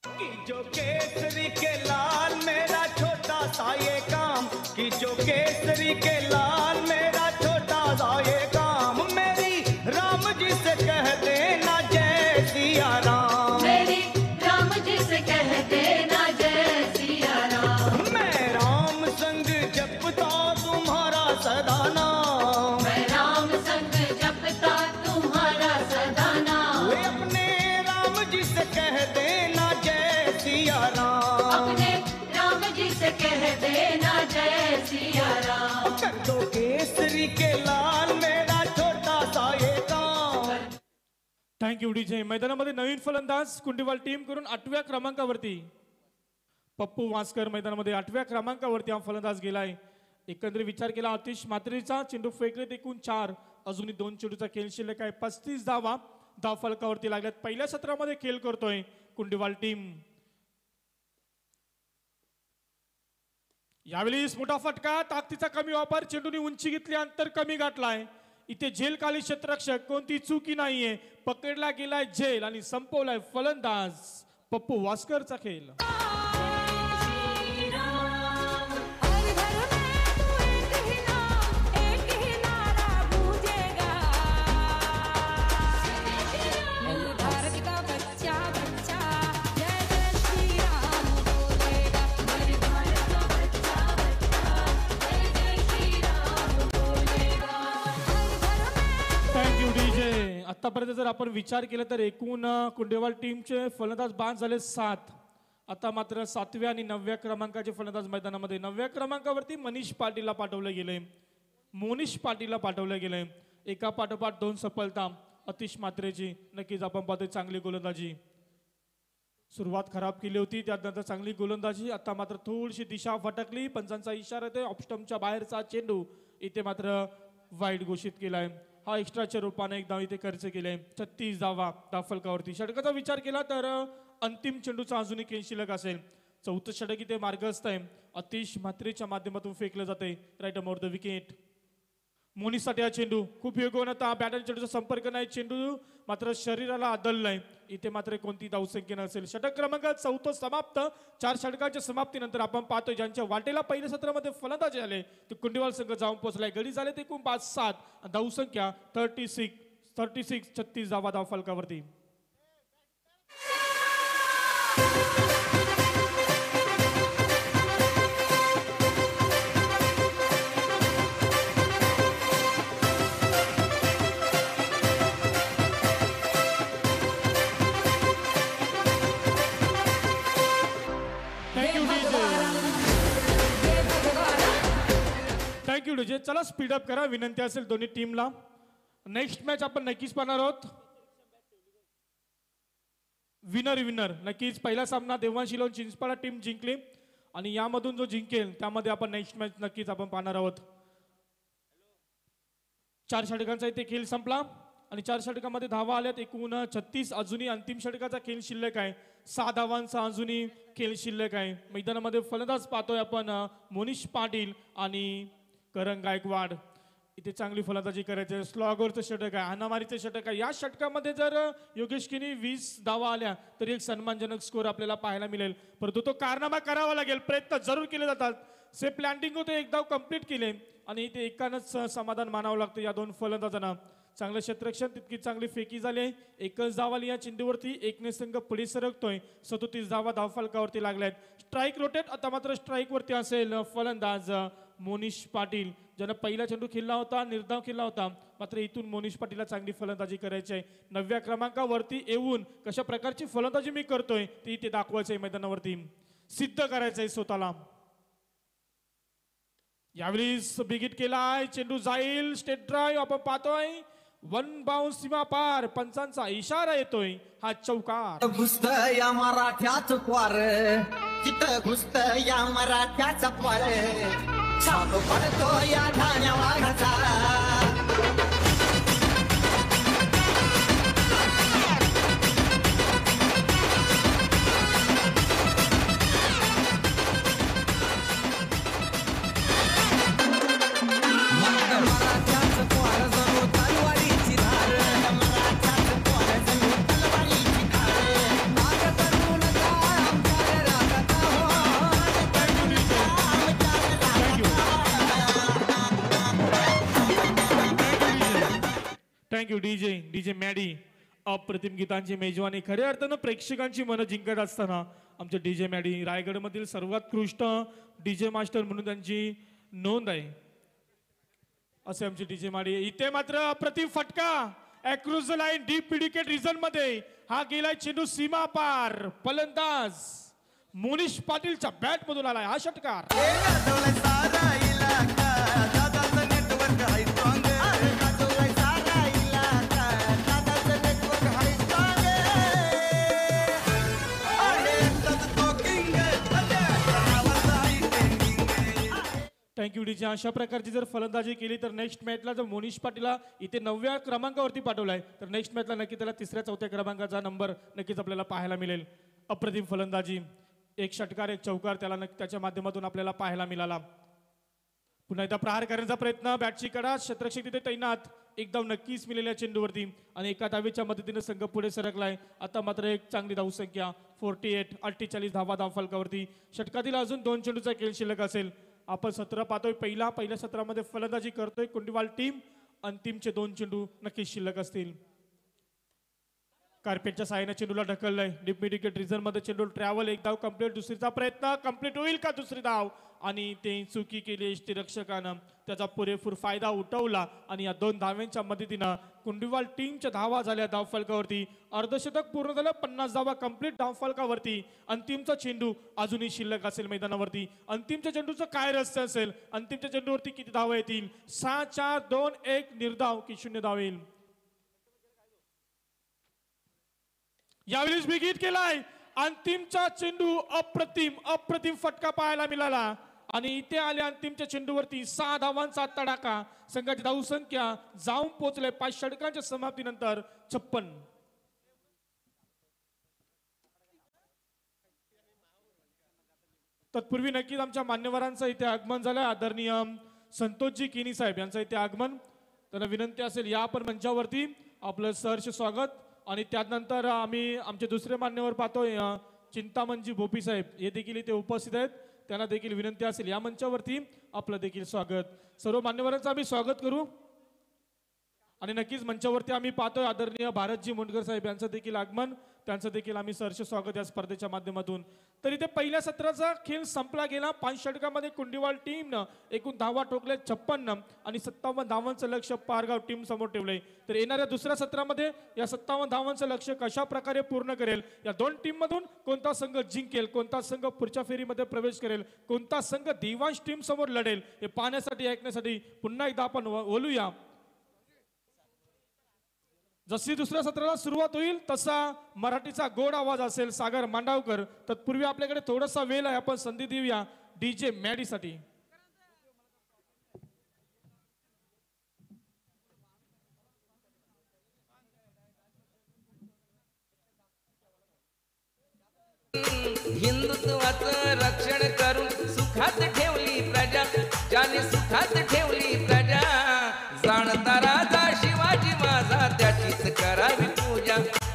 D: कि जो केसरी के लाल मेरा छोटा सा ये काम, कि जो केसरी के लाल मेरा छोटा सा ये काम, मेरी राम जी से कह देना जय सिया राम,
G: मेरी राम जी से कह देना जय सिया राम,
D: मैं राम संग जपता तुम्हारा सदा नाम,
G: मैं राम संग जपता तुम्हारा सदा नाम,
D: वे अपने राम जी से कह देना जय सिया राम,
G: अपने राम जी से कह देना जय सिया राम,
D: कर दो केसरी के लाल मेरा छोटा सा ये काम.
A: Thank you DJ. मैदानामध्ये नवीन फलंदाज कुंडीवाल टीम करून 8व्या क्रमांकावरती पप्पू वास्कर मैदानामध्ये 8व्या क्रमांकावरती हा फलंदाज गेलाय. एकंदरीत विचार केला आतिश मात्रेचा चेंडू फेकलेत एकूण 4, अजूनही 2 चेंडूचा खेळ शिल्लक आहे. 35 धावा धावफलकावरती लागल्यात. पहिल्या सत्रामध्ये खेळ करतोय कुंडीवाल टीम. यावेळी मोठा फटका, ताकदीचा कमी वापर, चेंडूने उंची घेतली, अंतर कमी गाठलाय. इथे झेलखाली क्षेत्ररक्षक, कोणती चुकी नाहीये, पकडला गेलाय झेल आणि संपवलाय फलंदाज पप्पू वास्करचा खेळ.
C: हर घर में तू एक ही नाम, एक ही नारा गूंजेगा, भारत का बच्चा बच्चा जय जय श्री राम बोलेगा, मेरे भारत का बच्चा बच्चा जय जय श्री राम बोलेगा, हर घर में
A: थँक्यू डीजे. आतापर्यंत जर आपण विचार केला तर एकूण कुंडेवाल टीमचे फलंदाज बाद झाले 7. आता मात्र 7व्या आणि 9व्या क्रमांकाचे फलंदाज मैदानामध्ये. 9व्या क्रमांकावरती मनीष पाटीलला पाठवलं गेलंय, मोनिश पाटीलला पाठवलं गेलंय. एका पाठोपाठ 2 सफलता आतिश मात्रेची. नक्कीच आपण पाहतोय चांगली गोलंदाजी. सुरुवात खराब केली होती, त्यानंतर चांगली गोलंदाजी. आता मात्र थोडीशी दिशा फटकली, पंचांचा इशारा येतोय, ऑफस्टंपच्या बाहेरचा चेंडू इथे मात्र वाईट घोषित केलाय. हा एक्स्ट्राच्या रूपाने एक धाव इथे खर्च केलाय. 36 धावा धावफलकावरती. षटकाचा विचार केला तर अंतिम चेंडूचा अजूनही खेळ शिल्लक असेल. 4थं षटक इथे मार्गस्थ आहे. आतिश म्हात्रेच्या माध्यमातून फेकलं जाते राईट अमोर द विकेट. मोनीसाठी हा चेंडू खूप योग्य होता. बॅटर चेंडूचा संपर्क नाही, चेंडू मात्र शरीराला आदललाय. इथे मात्र कोणती धावसंख्या नसेल. षटक क्रमांक 4 समाप्त. 4 षटकाच्या समाप्तीनंतर आपण पाहतोय ज्यांच्या वाटेला पहिल्या सत्रामध्ये फलंदाजी आले ते कुंडीवाल संघ जाऊन पोहोचलाय. गडी झाले ते एकूण 5-7, धावसंख्या 36 धावा धावफलकावरती. Thank you DJ. चला स्पीडअप करा, विनंती असेल दोन्ही टीमला. नेक्स्ट मॅच आपण नक्कीच पाहणार आहोत. विनर नक्कीच. पहिला सामना देवांशी लावून चिंचपाडा टीम जिंकली आणि यामधून जो जिंकेल त्यामध्ये आपण नेक्स्ट मॅच नक्कीच आपण पाहणार आहोत. 4 षटकांचा इथे खेळ संपला आणि 4 षटकामध्ये धावा आल्यात एकूण 36. अजूनही अंतिम षटकाचा खेळ शिल्लक आहे. 6 धावांचा अजूनही खेळ शिल्लक आहे. मैदानामध्ये फलंदाज पाहतोय आपण मोनिश पाटील आणि करण गायकवाड. इथे चांगली फलंदाजी करायची. स्लॉगरचं षटक आहे, हाणामारीचं षटक आहे. या षटकामध्ये जर योगेश किनी 20 धावा आल्या तर एक सन्मानजनक स्कोर आपल्याला पाहायला मिळेल. परंतु तो कारनामा करावा लागेल. प्रयत्न जरूर केले जातात. से प्लॅन्टिंग होते, एक धाव कंप्लीट केले आणि इथे एकानंच समाधान मानावं लागतं या 2 फलंदाजांना. चांगलं क्षेत्ररक्षण, तितकी चांगली फेकी झाली. एकच धाव आली या चेंडूवरती. एकने संघ पुढे सरकतोय. 37 धावा धावफलकावरती लागल्यात. Strike rotate. आता मात्र स्ट्राईक वरती असेल फलंदाज मोनिश पाटील. ज्यानं पहिला चेंडू खेळला होता, निर्धाव खेळला होता. मात्र इथून मोनिश पाटीलला चांगली फलंदाजी करायची आहे. 9व्या क्रमांकावरती येऊन कशा प्रकारची फलंदाजी मी करतोय ती इथे दाखवायचं आहे, मैदानावरती सिद्ध करायचं आहे स्वतःला. यावेळी बिगिट केलाय, चेंडू जाईल, स्टेट ड्राईव्ह आपण पाहतोय, 1 बाउन्स सीमा पार, पंचांचा इशारा येतोय, हा चौकार.
B: घुसत या मराठ्याच क्वार, तिथं घुसत या मराठ्याच क्वार, छाप पडतो या ठाण्या वाघाचा.
A: Thank you DJ Maddy. अप्रतिम गीतांची मेजवानी, खऱ्या अर्थानं प्रेक्षकांची मनं जिंकत असताना आमचे डीजे मॅडी रायगडमधील सर्वोत्कृष्ट डीजे मास्टर म्हणून त्यांची नोंद आहे असे आमचे डीजे मॅडी. इथे मात्र अप्रतिम फटका across the line deep midwicket region मध्ये, हा गेलाय चेंडू सीमा पार, फलंदाज मोनिश पाटीलच्या बॅट मधून आलाय हा षटकार. Thank you DJ. अशा प्रकारची जर फलंदाजी केली तर नेक्स्ट मॅचला जर मोनिश पाटीलला इथे 9व्या क्रमांकावरती पाठवलाय तर नेक्स्ट मॅचला नक्की त्याला 3ऱ्या 4थ्या क्रमांकाचा नंबर नक्कीच आपल्याला पाहायला मिळेल. अप्रतिम फलंदाजी, एक षटकार एक चौकार त्याला त्याच्या माध्यमातून आपल्याला पाहायला मिळाला. पुन्हा एकदा प्रहार करण्याचा प्रयत्न, बॅटची कडा, क्षेत्ररक्षक तिथे तैनात, एकदम नक्कीच मिळालेल्या चेंडूवरती आणि एका धावेच्या मदतीने संघ पुढे सरकलाय. आता मात्र एक चांगली धावसंख्या 48 धावा धावफलकावरती. षटकातील अजून 2 चेंडूचा खेळ शिल्लक असेल. आपण 17 पाहतोय, पहिल्या सत्रामध्ये फलंदाजी करतोय कुंडीवाल टीम. अंतिमचे 2 चेंडू नक्कीच शिल्लक असतील. कार्पेटच्या साहाय्याने चेंडूला ढकललंय डीप मिड विकेट रिझन मध्ये, चेंडू ट्रॅव्हल, एक धाव कंप्लीट, दुसरीचा प्रयत्न कंप्लीट होईल का दुसरी धाव, आणि ते चुकी केली यष्टीरक्षकानं, त्याचा पुरेपूर फायदा उठवला आणि या 2 धाव्यांच्या मदतीनं कुंडीवाल टीमच्या धावा झाल्या धावफलकावरती. अर्धशतक पूर्ण झालं, 50 धावा कंप्लीट धावफलकावरती. अंतिमचा चेंडू अजूनही शिल्लक असेल मैदानावरती. अंतिमच्या चेंडूचं काय रहस्य असेल, अंतिमच्या चेंडूवरती किती धावा येतील, 6, 4, 2, 1 निर्धाव की 0 धाव येईल. यावेळी बिगिट केलाय, अंतिमचा चेंडू अप्रतिम फटका पाहायला मिळाला आणि इथे आले अंतिमच्या चेंडूवरती 6 धावांचा तडाखा. संघाची धावसंख्या जाऊन पोहोचले 5 षटकांच्या समाप्तीनंतर 56. तत्पूर्वी नक्कीच आमच्या मान्यवरांचं इथे आगमन झालं. आदरणीय संतोषजी किनी साहेब यांचं इथे आगमन, त्यांना विनंती असेल या आपण मंचावरती, आपलं सहर्ष स्वागत. आणि त्यानंतर आम्ही आमचे दुसरे मान्यवर पाहतोय, चिंतामणजी भोपी साहेब हे देखील इथे उपस्थित आहेत, त्यांना देखील विनंती असेल या मंचावरती आपलं देखील स्वागत. सर्व मान्यवरांचं आम्ही स्वागत करू. आणि नक्कीच मंचावरती आम्ही पाहतोय आदरणीय भारतजी मुंडकर साहेब यांचं देखील आगमन, त्यांचं देखील आम्ही सहर्ष स्वागत या स्पर्धेच्या माध्यमातून. तर इथे पहिल्या सत्राचा खेळ संपला गेला. 5 षटकामध्ये कुंडीवाल टीमनं एकूण धावा ठोकले 56 आणि 57 धावांचं लक्ष पारगाव टीम समोर ठेवलंय. तर येणाऱ्या दुसऱ्या सत्रामध्ये या 57 धावांचं लक्ष कशा प्रकारे पूर्ण करेल, या 2 टीम मधून कोणता संघ जिंकेल, कोणता संघ पुढच्या फेरीमध्ये प्रवेश करेल, कोणता संघ दिवांश टीम समोर लढेल, हे पाहण्यासाठी ऐकण्यासाठी पुन्हा एकदा आपण बोलूया. जशी दुसऱ्या सत्राला सुरुवात होईल तसा मराठीचा गोड आवाज असेल सागर मांडावकर. तत्पूर्वी आपल्याकडे थोडासा वेळ आहे, आपण संधी देऊया डीजे मॅडीसाठी.
E: हिंदुत्वाचं रक्षण करून सुखात ठेवली प्रजा, ज्याने सुखात ठेवली प्रजा, जाणता राजा शिवाजी माझा त्याचीच करावी पूजा,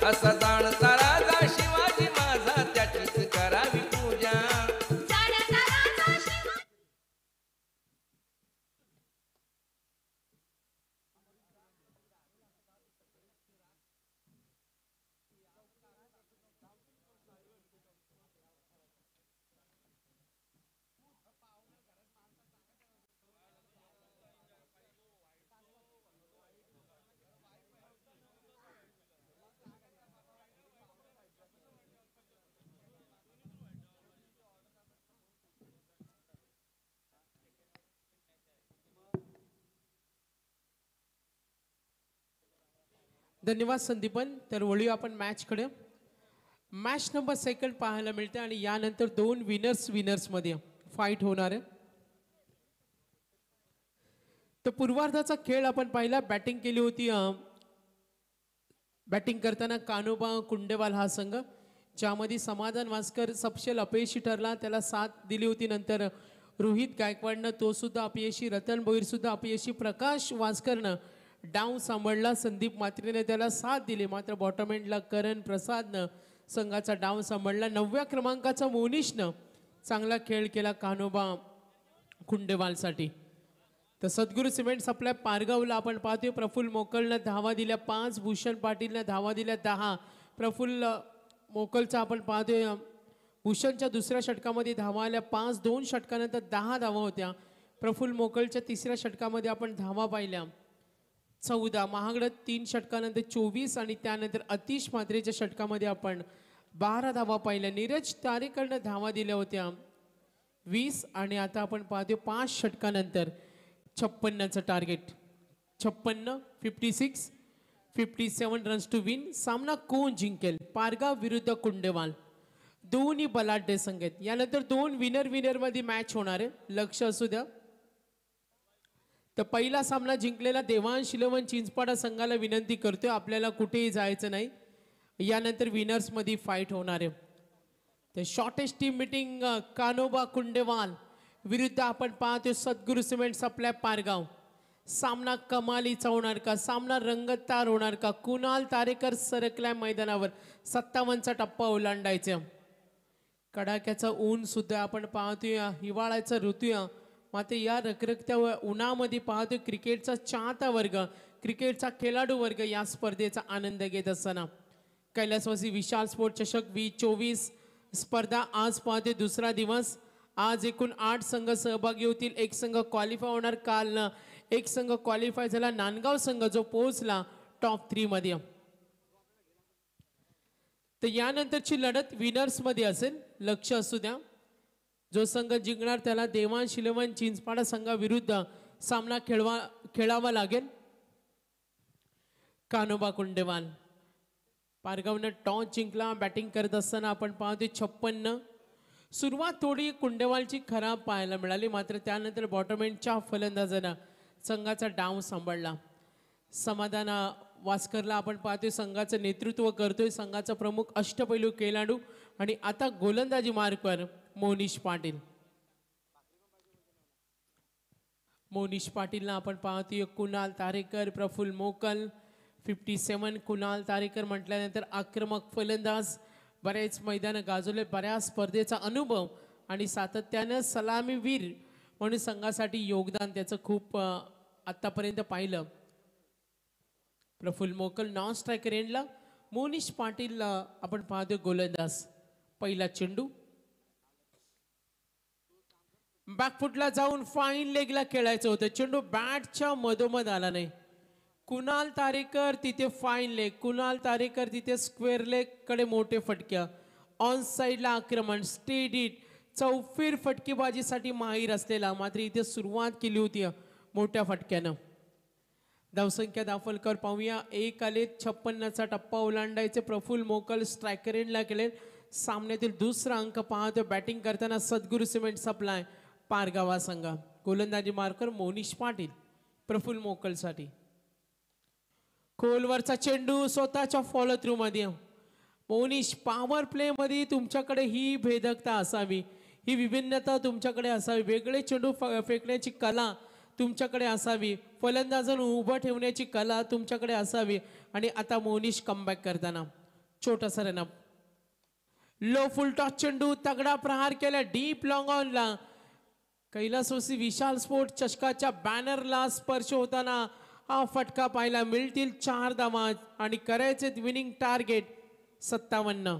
E: असा जाणता राजा शिवाजी माझा त्याचीच करावी पूजा.
H: धन्यवाद संदीपन. तर वळूया आपण मॅचकडे. मॅच नंबर सेकंड पाहायला मिळते आणि यानंतर दोन विनर्समध्ये फाईट होणार आहे. तर पूर्वार्धाचा खेळ आपण पाहिला. बॅटिंग केली होती बॅटिंग करताना कान्होबा कुंडेवाल हा संघ, ज्यामध्ये समाधान वास्कर सपशेल अपयशी ठरला, त्याला साथ दिली होती. नंतर रोहित गायकवाडनं तो सुद्धा अपयशी, रतन भोईर सुद्धा अपयशी, प्रकाश वास्करनं डाव सांभाळला, संदीप म्हात्रेने त्याला साथ दिली. मात्र बॉटम एंडला करण प्रसादनं संघाचा डाव सांभाळला. 9व्या क्रमांकाचा मोनिशनं चांगला खेळ केला कान्होबा कुंडेवालसाठी. तर सद्गुरू सिमेंट सप्लाय पारगावला आपण पाहतोय प्रफुल्ल मोकलनं धावा दिल्या 5, भूषण पाटीलनं धावा दिल्या 10. प्रफुल्ल मोकलचा आपण पाहतोय भूषणच्या दुसऱ्या षटकामध्ये धावा आल्या 5, 2 षटकानंतर 10 धावा होत्या. प्रफुल्ल मोकलच्या तिसऱ्या षटकामध्ये आपण धावा पाहिल्या 14, महागडत 3 षटकानंतर 24 आणि त्यानंतर अतिश म्हात्रेच्या षटकामध्ये आपण 12 धावा पाहिल्या. नीरज तारेकरनं धावा दिल्या होत्या 20 आणि आता आपण पाहतोय 5 षटकानंतर 56चं टार्गेट. 56, 56, 57 runs to win. सामना कोण जिंकेल? पारगाव विरुद्ध कुंडेवाल. दोन्ही बलाढ्य संघ आहेत. यानंतर दोन विनरमध्ये मॅच होणार आहे, लक्ष असू द्या. तर पहिला सामना जिंकलेला देवांश इलेव्हन चिंचपाडा संघाला विनंती करतोय आपल्याला कुठेही जायचं नाही. यानंतर विनर्समध्ये फाईट होणार आहे. तर शॉर्टेस्ट टीम मीटिंग कान्होबा कुंडेवाल विरुद्ध आपण पाहतोय सद्गुरू सिमेंट सप्लाय पारगाव. सामना कमालीचा होणार का? सामना रंगतदार होणार का? कुणाल तारेकर सरकलाय मैदानावर. 57चा टप्पा ओलांडायचा. कडाक्याचा ऊन सुद्धा आपण पाहतोय, हिवाळ्याचा ऋतू. मात्र या रखरखत्या उन्हामध्ये पाहतोय क्रिकेटचा चाहता वर्ग, क्रिकेटचा खेळाडू वर्ग या स्पर्धेचा आनंद घेत असताना कैलासवासी विशाल स्पोर्ट चषक 2024 स्पर्धा आज पाहतोय दुसरा दिवस. आज एकूण 8 संघ सहभागी होतील. एक संघ क्वालिफाय होणार. काल एक संघ क्वालिफाय झाला, नांदगाव संघ, जो पोहोचला टॉप 3 मध्ये. तर यानंतरची लढत विनर्समध्ये असेल, लक्ष असू द्या. जो संघ जिंकणार त्याला देवांश इलेव्हन चिंचपाडा संघाविरुद्ध सामना खेळावा लागेल. कान्होबा कुंडेवाल पारगावनं टॉस जिंकला. बॅटिंग करत असताना आपण पाहतोय 56. सुरुवात थोडी कुंडेवालची खराब पाहायला मिळाली, मात्र त्यानंतर बॉटम एंडच्या फलंदाजानं संघाचा डाव सांभाळला. समाधान वास्करला आपण पाहतोय संघाचं नेतृत्व करतोय, संघाचा प्रमुख अष्टपैलू खेळाडू. आणि आता गोलंदाजी मार्कवर मोनिश पाटील. मोनिश पाटीलला आपण पाहतोय कुणाल तारेकर, प्रफुल्ल मोकल. 57 कुणाल तारेकर म्हटल्यानंतर आक्रमक फलंदाज, बरेच मैदान गाजवले, बऱ्याच स्पर्धेचा अनुभव आणि सातत्यानं सलामीवीर म्हणून संघासाठी योगदान त्याचं खूप आतापर्यंत पाहिलं. प्रफुल्ल मोकल नॉन स्ट्रायकर एंडला. मोनिश पाटील आपण पाहतोय गोलंदाज. पहिला चेंडू बॅकफुटला जाऊन फाईन लेगला खेळायचं होतं. चेंडू बॅटच्या मधोमध आला नाही. कुणाल तारेकर तिथे फाईन लेग, कुणाल तारेकर तिथे स्क्वेअर लेग कडे मोठे फटक्या. ऑन साईडला आक्रमण, स्टेड इट, चौफेर फटकेबाजीसाठी माहीर असलेला, मात्र इथे सुरुवात केली होती मोठ्या फटक्यानं. धावसंख्या दाखल पाहूया. 1 आले. 56चा टप्पा ओलांडायचे. प्रफुल्ल मोकल स्ट्रायकर एंडला केले. सामन्यातील दुसरा अंक पाहतो. बॅटिंग करताना सद्गुरू सिमेंट सप्लाय पारगावा संघ. गोलंदाजी मार्कर मोनिश पाटील प्रफुल्ल मोकलसाठी. खोलवरचा चेंडू स्वतःच्या फॉलो थ्रू मध्ये. मोनिश, पॉवर प्ले मध्ये तुमच्याकडे ही भेदकता असावी, ही विभिन्नता तुमच्याकडे असावी, वेगळे चेंडू फेकण्याची कला तुमच्याकडे असावी, फलंदाजांना उभं ठेवण्याची कला तुमच्याकडे असावी. आणि आता मोनिश कमबॅक करताना छोटासा रनअप. लो फुल टॉस चेंडू, तगडा प्रहार केला डीप लॉंग ऑनला. कैलासवासी विशाल स्पोर्ट चषकाच्या बॅनरला स्पर्श होताना हा फटका पाहायला मिळतील. 4 धावा आणि करायचे विनिंग टार्गेट 57.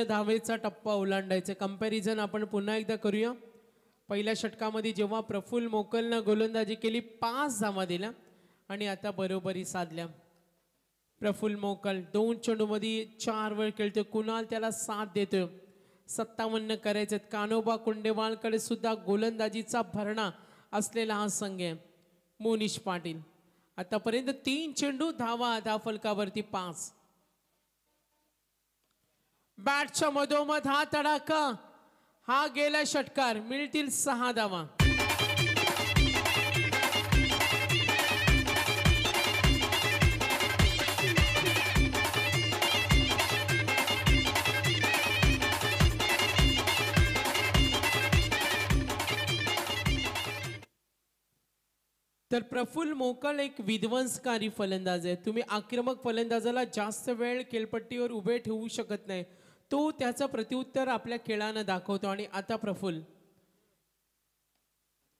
H: धावेचा टप्पा ओलांडायचा. कंपॅरिझन आपण पुन्हा एकदा करूया. पहिल्या षटकामध्ये जेव्हा प्रफुल्ल मोकलनं गोलंदाजी केली 5 धावा दिल्या आणि आता बरोबरी साधल्या. प्रफुल्ल मोकल 2 चेंडूमध्ये 4 वेळ खेळतोय. कुणाल त्याला साथ देतोय. 57 करायचे. कान्होबा कुंडेवालकडे सुद्धा गोलंदाजीचा भरणा असलेला हा संघ आहे. मोनिश पाटील आतापर्यंत 3 चेंडू धावा, धावफलकावरती 5. बॅटच्या मधोमध हा तडाखा, हा गेला षटकार, मिळतील 6 धावा. तर प्रफुल्ल मोकल एक विध्वंसकारी फलंदाज आहे. तुम्ही आक्रमक फलंदाजाला जास्त वेळ खेळपट्टीवर उभे ठेवू शकत नाही. तो त्याचं प्रत्युत्तर आपल्या खेळानं दाखवतो. आणि आता प्रफुल्ल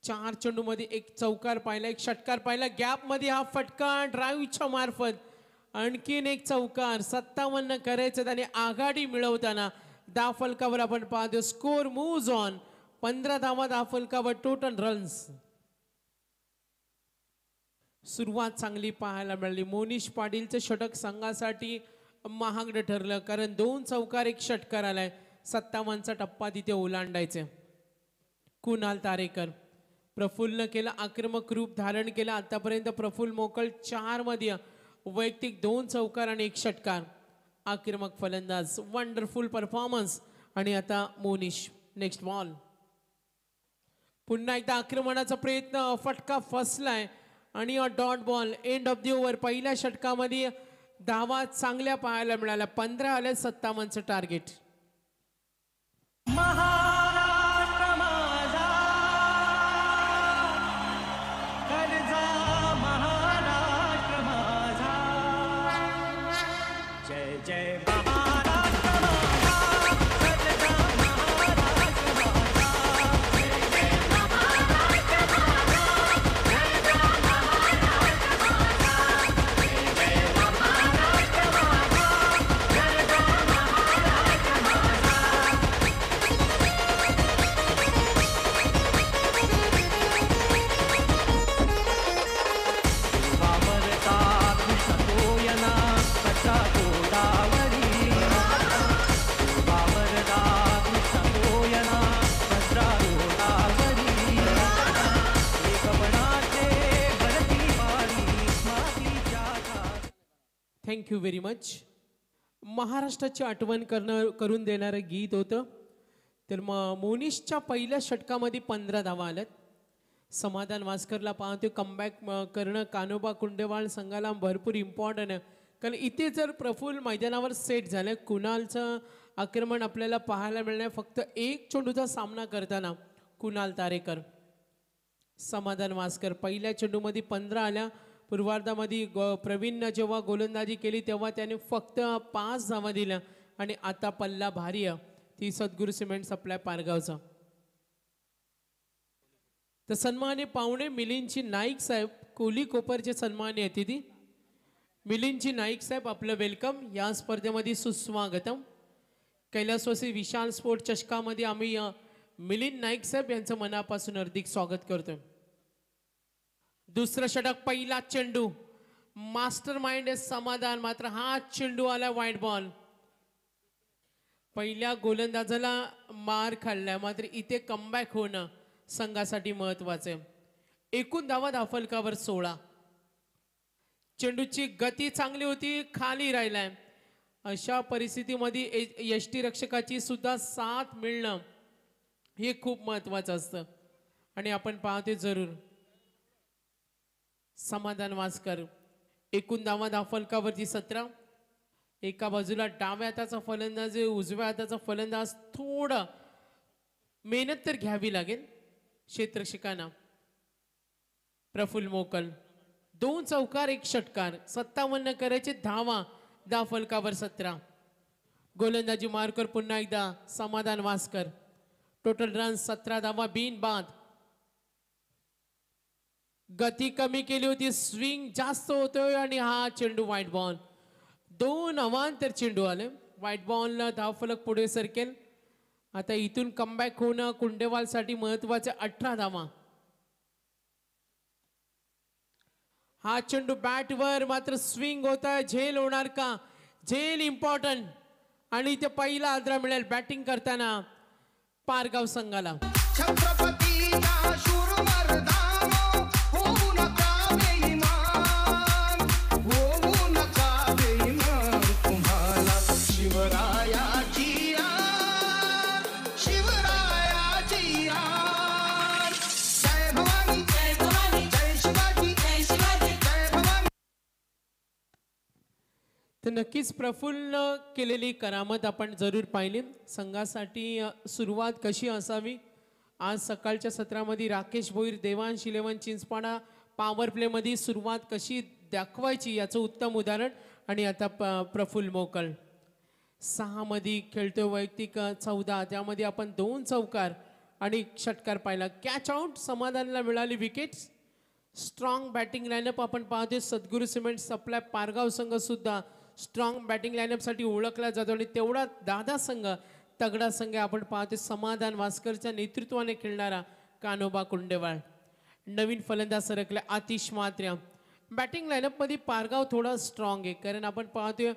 H: 4 चेंडू मध्ये एक चौकार पाहिला, एक षटकार पाहिला, गॅप मध्ये हा फटका ड्राईव्हच्या मार्फत आणखीन एक चौकार. 57 करायचं आणि आघाडी मिळवताना धावफलकावर आपण पाहतो स्कोर मूव्ज ऑन. 15 धावा धावफलकावर, टोटल रन्स. सुरुवात चांगली पाहायला मिळाली. मोनिश पाटीलचं षटक संघासाठी महागडं ठरलं, कारण 2 चौकार एक षटकार आलाय. 57चा टप्पा तिथे ओलांडायचे. कुणाल तारेकर, प्रफुल्लनं केलं आक्रमक रूप धारण केलं. आतापर्यंत प्रफुल्ल मोकल 4 मध्ये वैयक्तिक 2 चौकार आणि एक षटकार. आक्रमक फलंदाज, वंडरफुल परफॉर्मन्स. आणि आता मोनिश, नेक्स्ट बॉल. पुन्हा एकदा आक्रमणाचा प्रयत्न, फटका फसलाय आणि dot ball. End of the over. पहिल्या षटकामध्ये धावा चांगल्या पाहायला मिळाल्या. 15 आले, 57चं टार्गेट.
D: महाराष्ट्र माझा कर्जा, महाराष्ट्र माझा जय जय महाराष्ट्र माझा कर्जा, महाराष्ट्र माझा जय जय महाराष्ट्र माझा कर्जा, महाराष्ट्र माझा जय जय महाराष्ट्र माझा कर्जा, महाराष्ट्र माझा. वावरता कृष्ण तोयना कसा गोदावरी, वावरता कृष्ण तोयना कसा गोदावरी, एक बनाचे भरती वारी मातीच्या घाट.
H: Thank you very much. महाराष्ट्राची आठवण करून देणारं गीत होतं. तर मग मोनिशच्या पहिल्या षटकामध्ये 15 धावा आल्यात. समाधान वास्करला पाहतो कमबॅक करणं कान्होबा कुंडेवाल संघाला भरपूर इम्पॉर्टंट आहे. कारण इथे जर प्रफुल्ल मैदानावर सेट झालं, कुणालचं आक्रमण आपल्याला पाहायला मिळणार. फक्त 1 चेंडूचा सामना करताना कुणाल तारेकर, समाधान वास्कर. पहिल्या चेंडूमध्ये 15 आल्या. पूर्वार्धामध्ये प्रवीणनं जेव्हा गोलंदाजी केली तेव्हा त्याने फक्त 5 धावा दिल्या. आणि आता पल्ला भारी आहे ती सद्गुरू सिमेंट सप्लाय पारगावचा. तर सन्मान्य पाहुणे मिलिंदजी नाईक साहेब, कोली कोपरचे सन्मान्य अतिथी मिलिंदजी नाईक साहेब, आपलं वेलकम. या स्पर्धेमध्ये सुस्वागतम. कैलासवासी विशाल स्पोर्ट चषकामध्ये आम्ही मिलिंद नाईक साहेब यांचं मनापासून हार्दिक स्वागत करतोय. दुसरं षटक, पहिला चेंडू, मास्टर माइंड आहे समाधान. मात्र हा चेंडू आला वाईट बॉल. पहिल्या गोलंदाजाला मार खाल्लाय, मात्र इथे कमबॅक होणं संघासाठी महत्वाचं आहे. एकूण धावा धावफलकावर 16. चेंडूची गती चांगली होती, खाली राहिलाय. अशा परिस्थितीमध्ये यष्टीरक्षकाची सुद्धा साथ मिळणं हे खूप महत्वाचं असतं. आणि आपण पाहतोय जरूर समाधान वास्कर. एकूण धावा धावफलकावरती 17. एका बाजूला डाव्या हाताचा फलंदाज, उजव्या हाताचा फलंदाज. थोडं मेहनत तर घ्यावी लागेल क्षेत्ररक्षकांना. प्रफुल्ल मोकल 2 चौकार एक षटकार. 57 करायचे धावा धावफलकावर 17. गोलंदाजी मार्कर पुन्हा एकदा समाधान वास्कर. टोटल रन 17 धावा बिन बाद. गती कमी केली होती, स्विंग जास्त होतोय आणि हा चेंडू व्हाईट बॉल. 2 अवांतर चेंडू आले. व्हाईट बॉलला धावफलक पुढे सरकेल. आता इथून कमबॅक होणं कुंडेवालसाठी महत्वाचे. 18 धावा. हा चेंडू बॅटवर, मात्र स्विंग होता. झेल होणार का? झेल इम्पॉर्टंट. आणि इथे पहिला आदरा मिळेल बॅटिंग करताना पारगाव संघाला.
D: छत्रपतीचा शूर मर्दानो होऊ नका बेईमान, होऊ नका बेईमान. तुम्हाला शिवरायाची आन, शिवरायाची आन. जय भवानी जय भवानी जय शिवाजी जय शिवाजी जय भवानी.
H: तर नक्कीच प्रफुल्ल केलेली करामत आपण जरूर पाहिली. संघासाठी सुरुवात कशी असावी, आज सकाळच्या सत्रामध्ये राकेश भोईर, देवांश इलेव्हन चिंचपाडा पॉवर प्लेमध्ये सुरुवात कशी दाखवायची याचं उत्तम उदाहरण. आणि आता प्रफुल्ल मोकल 6 मध्ये खेळतोय, वैयक्तिक 14, त्यामध्ये आपण 2 चौकार आणि षटकार पाहिला. कॅच आउट, समाधानला मिळाली विकेट. स्ट्रॉंग बॅटिंग लाईनअप आपण पाहतोय. सद्गुरू सिमेंट सप्लाय पारगाव संघ सुद्धा स्ट्रॉंग बॅटिंग लाईनअपसाठी ओळखला जातो आणि तेवढा दादा संघ तगडा संघ आपण पाहतोय. समाधान वास्करच्या नेतृत्वाने खेळणारा कान्होबा कुंडेवाळ. नवीन फलंदाज सरकले आतिश मात्र्या. बॅटिंग लाईनअपमध्ये पारगाव थोडा स्ट्रॉंग आहे, कारण आपण पाहतोय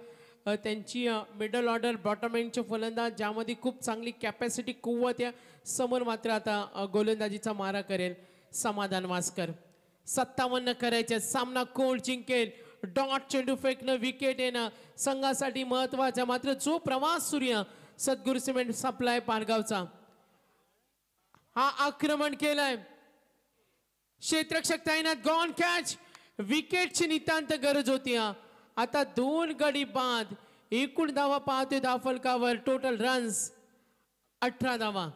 H: त्यांची मिडल ऑर्डर बॉटम एंडचे फलंदाज ज्यामध्ये खूप चांगली कॅपॅसिटी कुवत आहे. समोर मात्र आता गोलंदाजीचा मारा करेल समाधान वास्कर. 57 करायचे, सामना कोण जिंकेल. डॉट चेंडू फेकणं, विकेट येणं संघासाठी महत्वाचा. मात्र जो प्रवास सूर्य सद्गुरू सिमेंट सप्लाय पारगावचा हा आक्रमण केलाय. क्षेत्ररक्षक तैनात, गॉन कॅच, विकेटची नितांत गरज होती. आता 2 गडी बाद, एकूण धावा पाहतोय धावफलकावर. टोटल रन्स 18 धावा.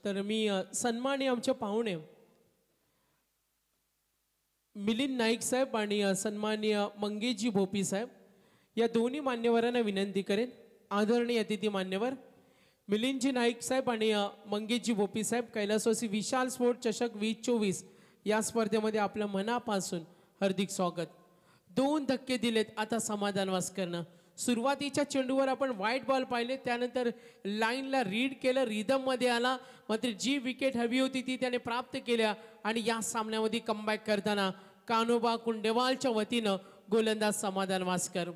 H: तर मी सन्मानी आमचे पाहुणे मिलिंद नाईक साहेब आणि सन्माननीय मंगेशजी भोपी साहेब या दोन्ही मान्यवरांना विनंती करेन. आदरणीय अतिथी मान्यवर मिलिंदजी नाईक साहेब आणि मंगेशजी भोपी साहेब, कैलासवासी विशाल स्पोर्ट चषक 2024 या स्पर्धेमध्ये आपलं मनापासून हार्दिक स्वागत. 2 धक्के दिलेत आता समाधान वास्करनं. सुरुवातीच्या चेंडूवर आपण व्हाईट बॉल पाहिले, त्यानंतर लाईनला रीड केलं, रिदममध्ये आला. मात्र जी विकेट हवी होती ती त्याने प्राप्त केल्या आणि या सामन्यामध्ये कमबॅक करताना कान्होबा कुंडेवालच्या वतीनं गोलंदाज समाधान वास्कर.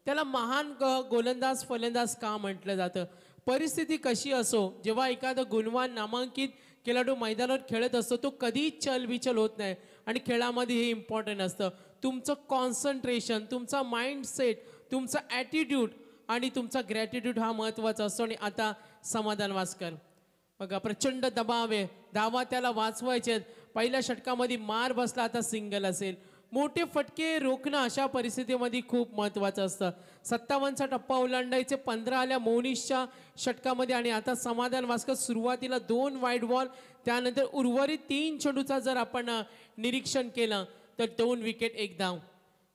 H: त्याला महान गोलंदाज फलंदाज का म्हटलं जातं. परिस्थिती कशी असो, जेव्हा एखादा गुणवान नामांकित खेळाडू मैदानावर खेळत असतो तो कधीच चलबिचल होत नाही आणि खेळामध्ये हे इम्पॉर्टंट असतं. तुमचं कॉन्सन्ट्रेशन, तुमचा माइंडसेट, तुमचा ॲटिट्यूड आणि तुमचा ग्रॅटिट्यूड हा महत्त्वाचा असतो. आणि आता समाधान वास्कर बघा, प्रचंड दबाव आहे, धावा त्याला वाचवायचे. पहिल्या षटकामध्ये मार बसला, आता सिंगल असेल. मोठे फटके रोखणं अशा परिस्थितीमध्ये खूप महत्त्वाचं असतं. 57चा टप्पा ओलांडायचे, 15 आल्या मोनिशच्या षटकामध्ये. आणि आता समाधान वास्कर सुरुवातीला 2 वाईड बॉल, त्यानंतर उर्वरित 3 चेंडूचा जर आपण निरीक्षण केलं तर 2 विकेट 1 धाव.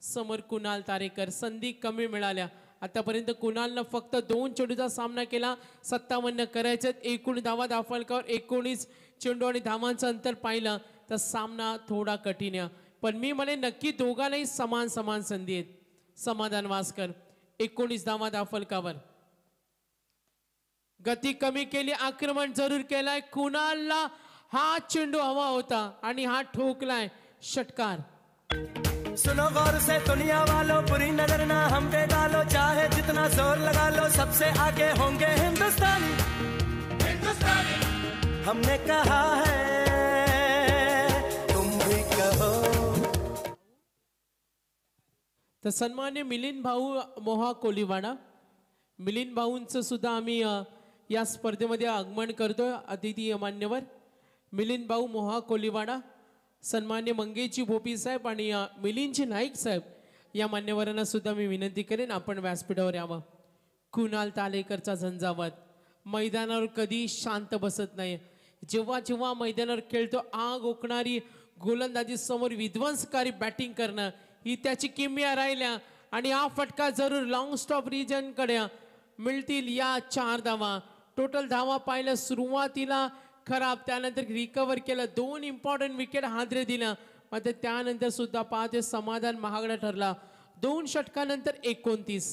H: समोर कुणाल तारेकर, संधी कमी मिळाल्या. आतापर्यंत कुणालनं फक्त 2 चेंडूचा सामना केला. 57 करायचे, एकूण धावा धावफलकावर 19 चेंडू आणि धावांचं अंतर पाहिलं तर सामना थोडा कठीण आहे. पण मी म्हणे नक्की दोघांनाही समान समान संधी आहेत. समाधान वास्कर 19 धावा धावफलकावर. गती कमी केली, आक्रमण जरूर केलाय. कुणालला हा चेंडू हवा होता आणि हा ठोकलाय. षटकार.
D: सुनो गौर से दुनिया वालों, बुरी नजर ना हम पे डालो, चाहे जितना जोर लगा लो, सबसे आगे होंगे हिंदुस्तानी. हमने कहा है तुम भी कहो.
H: तर सन्मान्य मिलिंद भाऊ मोहा कोलीवाडा, मिलिंद भाऊंचं सुद्धा आम्ही या स्पर्धेमध्ये आगमन करतोय. अतिथी मान्यवर मिलिंद भाऊ मोहा कोलीवाडा, सन्मान्य मंगेशजी भोपी साहेब आणि मिलिंदजी नाईक साहेब या मान्यवरांना सुद्धा मी विनंती करेन आपण व्यासपीठावर यावं. कुणाल तालेकरचा झंझावात, मैदानावर कधी शांत बसत नाही. जेव्हा जेव्हा मैदानावर खेळतो आग ओकणारी गोलंदाजी समोर विध्वंसकारी बॅटिंग करणं ही त्याची किमया राहिल्या. आणि हा फटका जरूर लॉंग स्टॉप रिजनकडे मिळतील. या 4 धावा. टोटल धावा पाहिल्या सुरुवातीला खराब, त्यानंतर रिकव्हर केलं, 2 इम्पॉर्टंट विकेट हादरे दिल्या. मात्र त्यानंतर सुद्धा पाहतोय समाधान महागडा ठरला. 2 षटकानंतर 29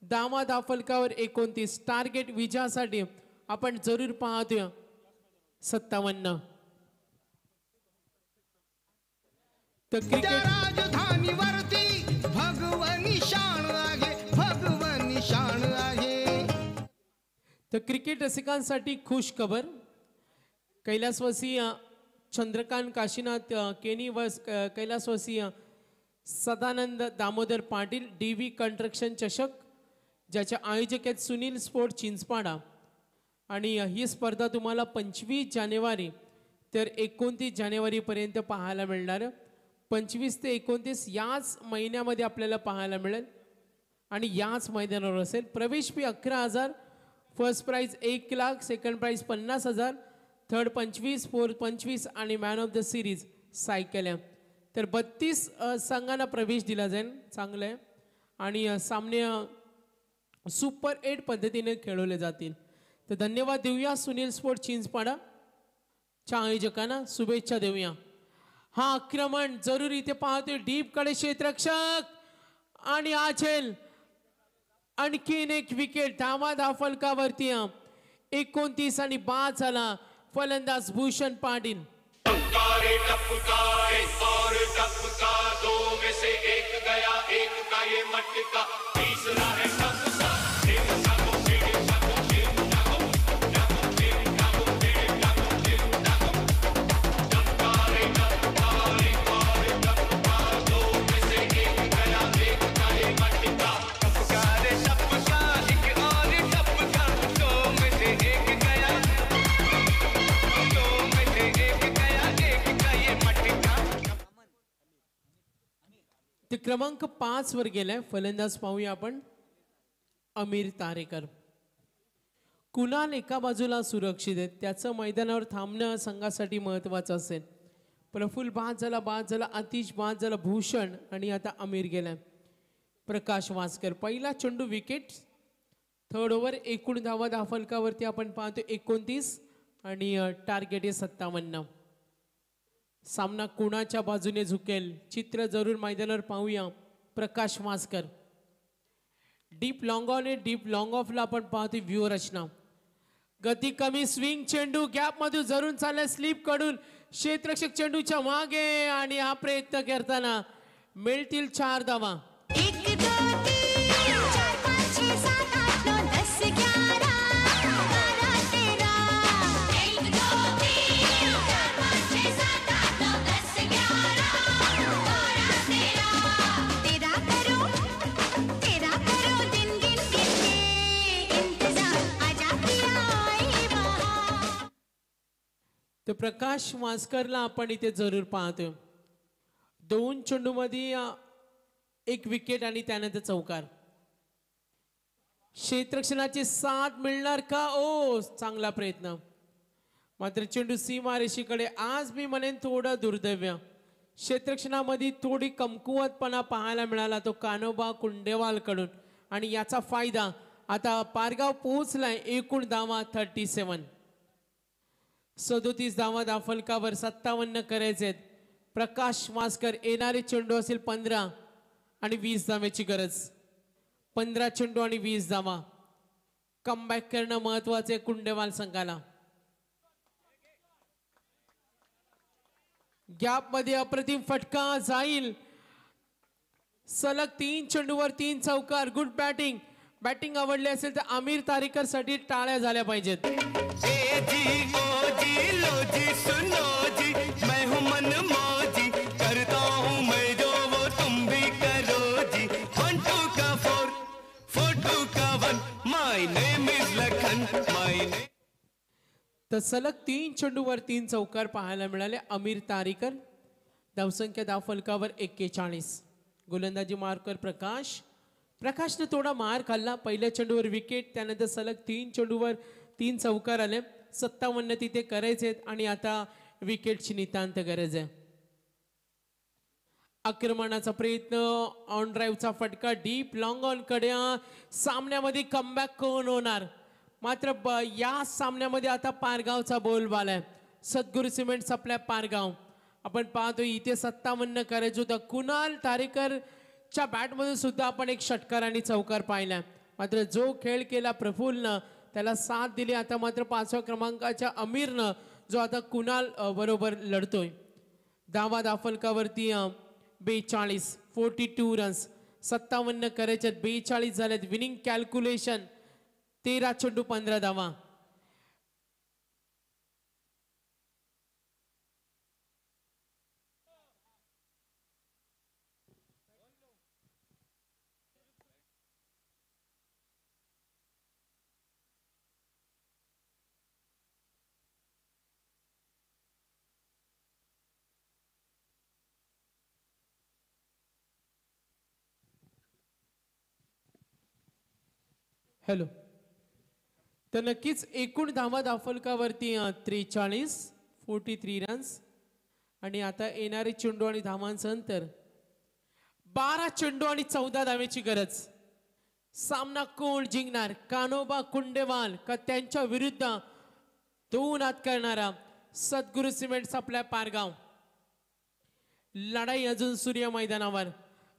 H: दामा दाफलकावर 29 टार्गेट विजयासाठी आपण जरूर पाहतोय 57. तर
D: त्या
H: क्रिकेट
D: राजधानीवरती भगवनी शान आहे, भगवनी शान आहे.
H: तर क्रिकेट रसिकांसाठी खुश खबर. कैलासवासी चंद्रकांत काशीनाथ केनी वस कैलासवासी सदानंद दामोदर पाटील DV कंस्ट्रक्शन चषक, ज्याचे आयोजक आहेत सुनील स्पोर्ट चिंचपाडा. आणि ही स्पर्धा तुम्हाला 25 जानेवारी तर 29 जानेवारीपर्यंत पाहायला मिळणार. 25 ते 29 याच महिन्यामध्ये आपल्याला पाहायला मिळेल आणि याच मैदानावर असेल. प्रवेश फी 11,000, first prize 1 lakh, second prize 50,000, third 25, fourth 25 आणि man of the series cycle आहे. तर 32 संघांना प्रवेश दिला जाईल. चांगलं आहे. आणि सामने सुपर 8 पद्धतीने खेळवले जातील. तर धन्यवाद देऊया सुनील स्पोर्ट चिंचपाडा च्या आयोजकांना, शुभेच्छा देऊया. हा आक्रमण जरूर इथे पाहतोय डीप कडे क्षेत्ररक्षक आणि आचेल आणखीन एक विकेट धावा धाफलकावरती 29 आणि बाद झाला फलंदाज भूषण पाटील.
I: टपकारे टपका और टपका, 2 में से 1 गया, 1 का ये मटका, तीसरा है टपका.
H: ते क्रमांक 5 वर गेलाय फलंदाज. पाहूया आपण अमीर तारेकर. कुणाल एका बाजूला सुरक्षित आहे, त्याचं मैदानावर थांबणं संघासाठी महत्वाचं असेल. प्रफुल्ल बाद झाला, आतिश बाद झाला, भूषण आणि आता अमीर गेलाय. प्रकाश वासकर पहिला चेंडू विकेट. थर्ड ओव्हर एकूण धावा धाफलकावरती आपण पाहतो 29 आणि टार्गेट आहे 57. सामना कोणाच्या बाजूने झुकेल चित्र जरूर मैदानावर पाहूया. प्रकाश वासकर डीप लॉंग ऑन आहे, डीप लॉंग ऑफला आपण पाहतो व्ह्यू रचना. गती कमी, स्विंग चेंडू गॅप मधून जरूर चाललाय स्लीप कडून, क्षेत्ररक्षक चेंडूच्या मागे आणि हा प्रयत्न करताना मिळतील 4 धावा.
J: 1 2 3 4 5 6 7 8 9 10 11 12 13. 1 2 3 4 5 6 7 8 9 10 11 12 13. तेरा करो दिन गिन गिन के इंतजार, आजा पिया आई बहार.
H: तर प्रकाश वासकरला आपण इथे जरूर पाहतोय. 2 चेंडूमध्ये 1 विकेट आणि त्यानंतर चौकार. क्षेत्ररक्षणाची साथ मिळणार का? ओ चांगला प्रयत्न. मात्र चेंडू सीमारेषेकडे. आज मी म्हणेन थोडं दुर्दैव्य, क्षेत्ररक्षणामध्ये थोडी कमकुवतपणा पाहायला मिळाला तो कान्होबा कुंडेवाल कडून आणि याचा फायदा आता पारगाव पोहोचलाय. एकूण धावा 37. 37 धावा दाफलकावर 57 करायचे. प्रकाश वासकर येणारे चेंडू असेल 15 आणि 20 धाव्याची गरज. 15 चेंडू आणि 20 धावा. कमबॅक करणं महत्वाचे कुंडेवाल संघाला. गॅप मध्ये अप्रतिम फटका जाईल. सलग 3 चेंडूवर 3 चौकार. Good batting. बॅटिंग आवडली असेल तर आमिर तारेकर साठी टाळ्या झाल्या पाहिजेत.
D: ए जी ओ जी लो जी सुनो जी, मैं हूँ मन मौजी, करता हूँ मैं जो वो तुम भी करो जी. 1 2 का 4, 4 2 का 1, my name is Lakhan, my name.
H: तर सलग 3 चेंडूवर 3 चौकार पाहायला मिळाले अमीर तारेकर. धावसंख्या धावफलकावर 41. गोलंदाजी मार्कर प्रकाशने थोडा मार खाल्ला. पहिल्या चेंडूवर विकेट, त्यानंतर सलग 3 चेंडूवर 3 चौकार आले. 57 तिथे करायचे आणि आता विकेटची नितांत गरज आहे. आक्रमणाचा प्रयत्न, ऑन ड्राईव्हचा फटका, डीप लॉंग ऑन कडे. सामन्यामध्ये कमबॅक कोण होणार? मात्र या सामन्यामध्ये आता पारगावचा बोलबाला आहे. सद्गुरू सिमेंट सप्लाय पारगाव. आपण पाहतो इथे 57 करायचं होतं. कुणाल तारेकरच्या बॅटमधून सुद्धा आपण एक षटकार आणि चौकार पाहिला. मात्र जो खेळ केला प्रफुल्लनं त्याला साथ दिली. आता मात्र 5व्या क्रमांकाच्या अमीरनं जो आता कुणाल बरोबर लढतोय. धावा दाफलकावरती 42 42 रन्स. 57 करायचे 42 झालेत. विनिंग कॅल्क्युलेशन 13 चेंडू 15 धावा. हॅलो. तर नक्कीच एकूण धावा दाफलकावरती 43 43 रन्स. आणि आता येणारे चेंडू आणि धावांचं अंतर 12 चेंडू आणि 14 धावेची गरज. सामना कोण जिंकणार? कान्होबा कुंडेवाल का त्यांच्या विरुद्ध 2 हात करणारा सद्गुरू सिमेंट सप्लाय पारगाव. लढाई अजून सूर्य मैदानावर.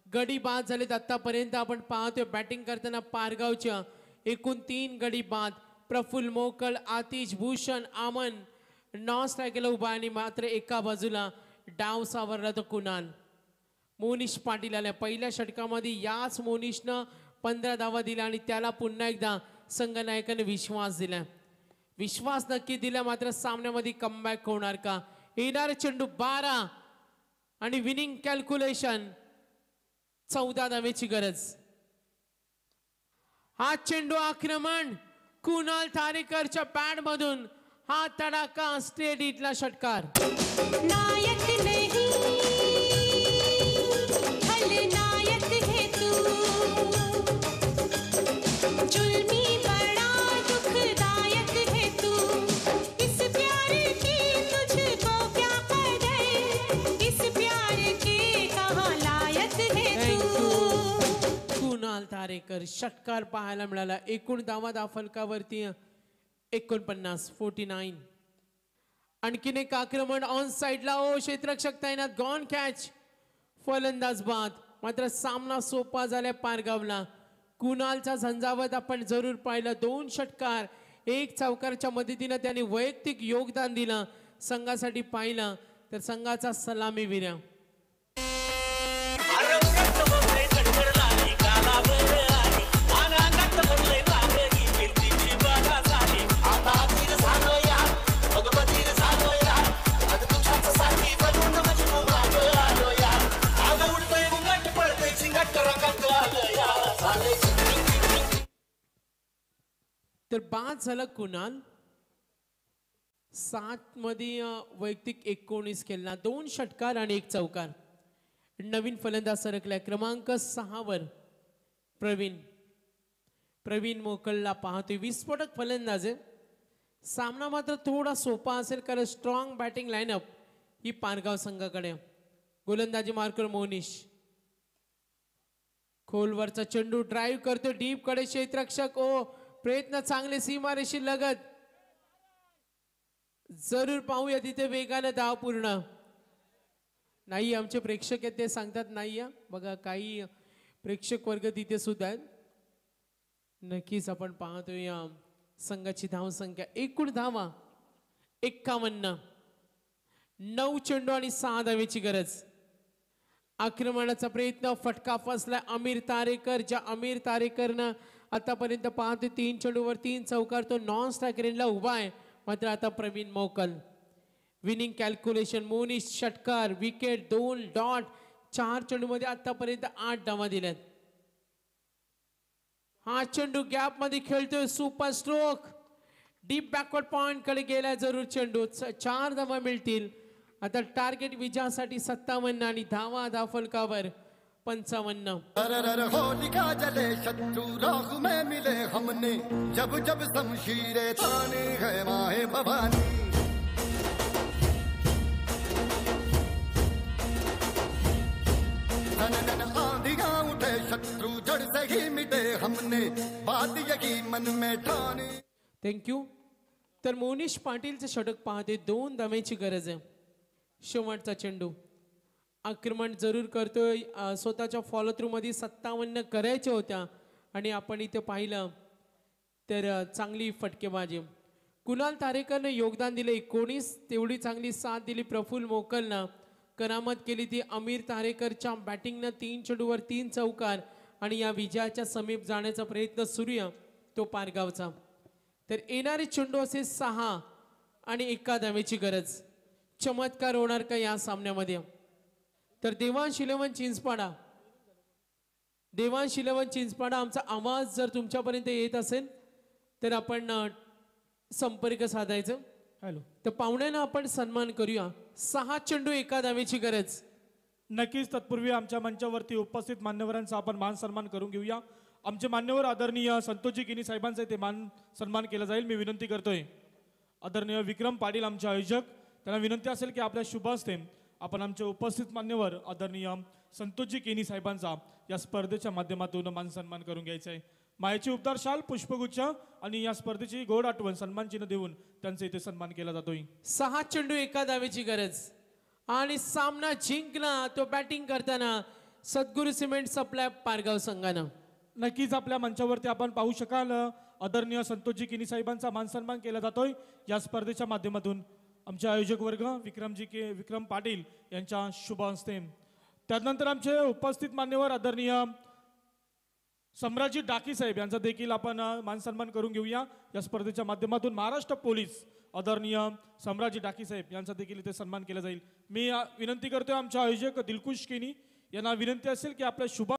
H: गडी बाद झालेत आतापर्यंत. आपण पाहतोय बॅटिंग करताना पारगावच्या एकूण 3 गडी बाद. प्रफुल्ल मोकल, आतिश भूषण, आमन नॉन स्ट्रायकला उभा आणि मात्र एका बाजूला डाव सावरला तो कुणाल. मोनिश पाटील आल्या पहिल्या षटकामध्ये. याच मोनिशनं 15 धावा दिल्या आणि त्याला पुन्हा एकदा संघनायकाने विश्वास दिला. विश्वास नक्की दिला. मात्र सामन्यामध्ये कमबॅक होणार का? येणारे चेंडू 12 आणि विनिंग कॅल्क्युलेशन 14 धावेची गरज. हा चेंडू आक्रमण कुणाल तारेकरच्या बॅट मधून. हा तडाका स्ट्रेट हिटला षटकार.
J: नायक नहीं खलनायक है तू, जुल्मी बड़ा दुखदायक है तू, इस प्यार की तुझको क्या कदर, इस प्यार के कहाँ लायक है तू.
H: कुणाल तारेकर षटकार पाहायला मिळाला. एकूण धावा दाफलकावरती 49 49. आणखीन एक आक्रमण ऑन साइडला. ओ क्षेत्ररक्षक तैनात. Gone catch. फलंदाज बाद. मात्र सामना सोपा झाला पारगावला. कुणालचा झंझावत आपण जरूर पाहिलं. 2 षटकार 1 चौकारच्या मदतीने त्याने वैयक्तिक योगदान दिलं. संघासाठी पाहिलं तर संघाचा सलामीवीर. तर बाद झाला कुणाल. 7 मध्ये वैयक्तिक 19 केला. 2 षटकार आणि 1 चौकार. नवीन फलंदाज सरकला क्रमांक 6 वर प्रवीण मोकलला पाहतोय. विस्फोटक फलंदाज आहे. सामना मात्र थोडा सोपा असेल कारण स्ट्रॉंग बॅटिंग लाईनअप ही पारगाव संघाकडे. गोलंदाजी मार्कर मोनिश. खोलवरचा चेंडू ड्राईव्ह करतो डीप कडे. क्षेत्ररक्षक ओ प्रयत्न चांगले सीमारेषी लगत. जरूर पाहूया तिथे वेगाने धाव पूर्ण. नाही आमचे प्रेक्षक आहेत ते सांगतात नाही. बघा काही प्रेक्षक वर्ग तिथे सुद्धा आहेत. नक्कीच आपण पाहतोय संघाची धाव संख्या. एकूण धावा 51. 9 चेंडू आणि 6 धावेची गरज. आक्रमणाचा प्रयत्न. फटका फसला अमीर तारेकर. ज्या अमीर तारेकरनं आतापर्यंत पाहतोय 3 चेंडूवर 3 चौकार. तो नॉन स्ट्रायकरला उभा आहे. मात्र आता प्रवीण मोकल. Winning calculation. मोनिश षटकार विकेट 2 डॉट. 4 चेंडू मध्ये आतापर्यंत 8 धावा दिल्यात. हा चेंडू गॅप मध्ये खेळतोय. Super stroke. Deep backward point कडे गेला जरूर चेंडू. 4 धावा मिळतील. आता टार्गेट विजयासाठी 57 आणि धावा दाफलकावर 55.
B: होलिका जले शत्रु राह में मिले हमने, जब जब शमशीरें ताने है माहे भवानी. आंधियां उठे शत्रु जड़ से ही मिटे हमने, बात यही मन में ठाने.
H: थँक्यू. तर मोनिश पाटीलचे षटक पाहते 2 धावेची गरज आहे. शेवटचा चेंडू आक्रमण जरूर करतोय. स्वतःच्या फॉलो थ्रू मध्ये 57 करायच्या होत्या आणि आपण इथे पाहिलं तर चांगली फटकेबाजी. कुणाल तारेकरने योगदान दिले 19. तेवढी चांगली साथ दिली प्रफुल्ल मोकलनं. करामत केली ती अमीर तारेकरच्या बॅटिंगनं. 3 चेंडूवर 3 चौकार आणि या विजयाच्या समीप जाण्याचा प्रयत्न सुरू आहे तो पारगावचा. तर येणारे चेंडू असे 6 आणि 1 धावेची गरज. चमत्कार होणार का या सामन्यामध्ये. तर देवांश 11 चिंचपाडा, देवांश 11 चिंचपाडा, आमचा आवाज जर तुमच्यापर्यंत येत असेल तर आपण संपर्क साधायचं.
A: हॅलो.
H: तर पाहुण्यांना आपण सन्मान करूया. 6 चेंडू 1 धावेची गरज.
A: नक्कीच तत्पूर्वी आमच्या मंचावरती उपस्थित मान्यवरांचा आपण मान सन्मान करून घेऊया. आमचे मान्यवर आदरणीय संतोषजी किनी साहेबांचा ते मान सन्मान केला जाईल. मी विनंती करतोय आदरणीय विक्रम पाटील आमचे आयोजक, त्यांना विनंती असेल की आपल्या शुभ हस्ते आपण आमचे उपस्थित मान्यवर आदरणीय संतोषजी केनी साहेबांचा या स्पर्धेच्या माध्यमातून मान सन्मान करून घ्यायचा आहे. मायेची उपदार शाल, पुष्पगुच्छ आणि या स्पर्धेची गोड आठवण सन्मान चिन्ह देऊन त्यांचा इथे सन्मान केला जातोय.
H: 6 चेंडू 1 धावेची गरज आणि सामना जिंकला तो बॅटिंग करताना सद्गुरू सिमेंट सप्लाय पारगाव संघानं.
A: नक्कीच आपल्या मंचावरती आपण पाहू शकाल आदरणीय संतोषजी किनी साहेबांचा मान सन्मान केला जातोय या स्पर्धेच्या माध्यमातून. आमचे आयोजक वर्ग विक्रम पाटील यांच्या शुभ हस्ते. त्यानंतर आमचे उपस्थित मान्यवर आदरणीय सम्राजी डाकी साहेब यांचा देखील आपण मान सन्मान करून घेऊया या स्पर्धेच्या माध्यमातून. महाराष्ट्र पोलीस आदरणीय सम्राजी डाकी साहेब यांचा देखील इथे सन्मान केला जाईल. मी विनंती करतोय आमचे आयोजक दिलखुश केनी यांना विनंती असेल की आपल्या शुभ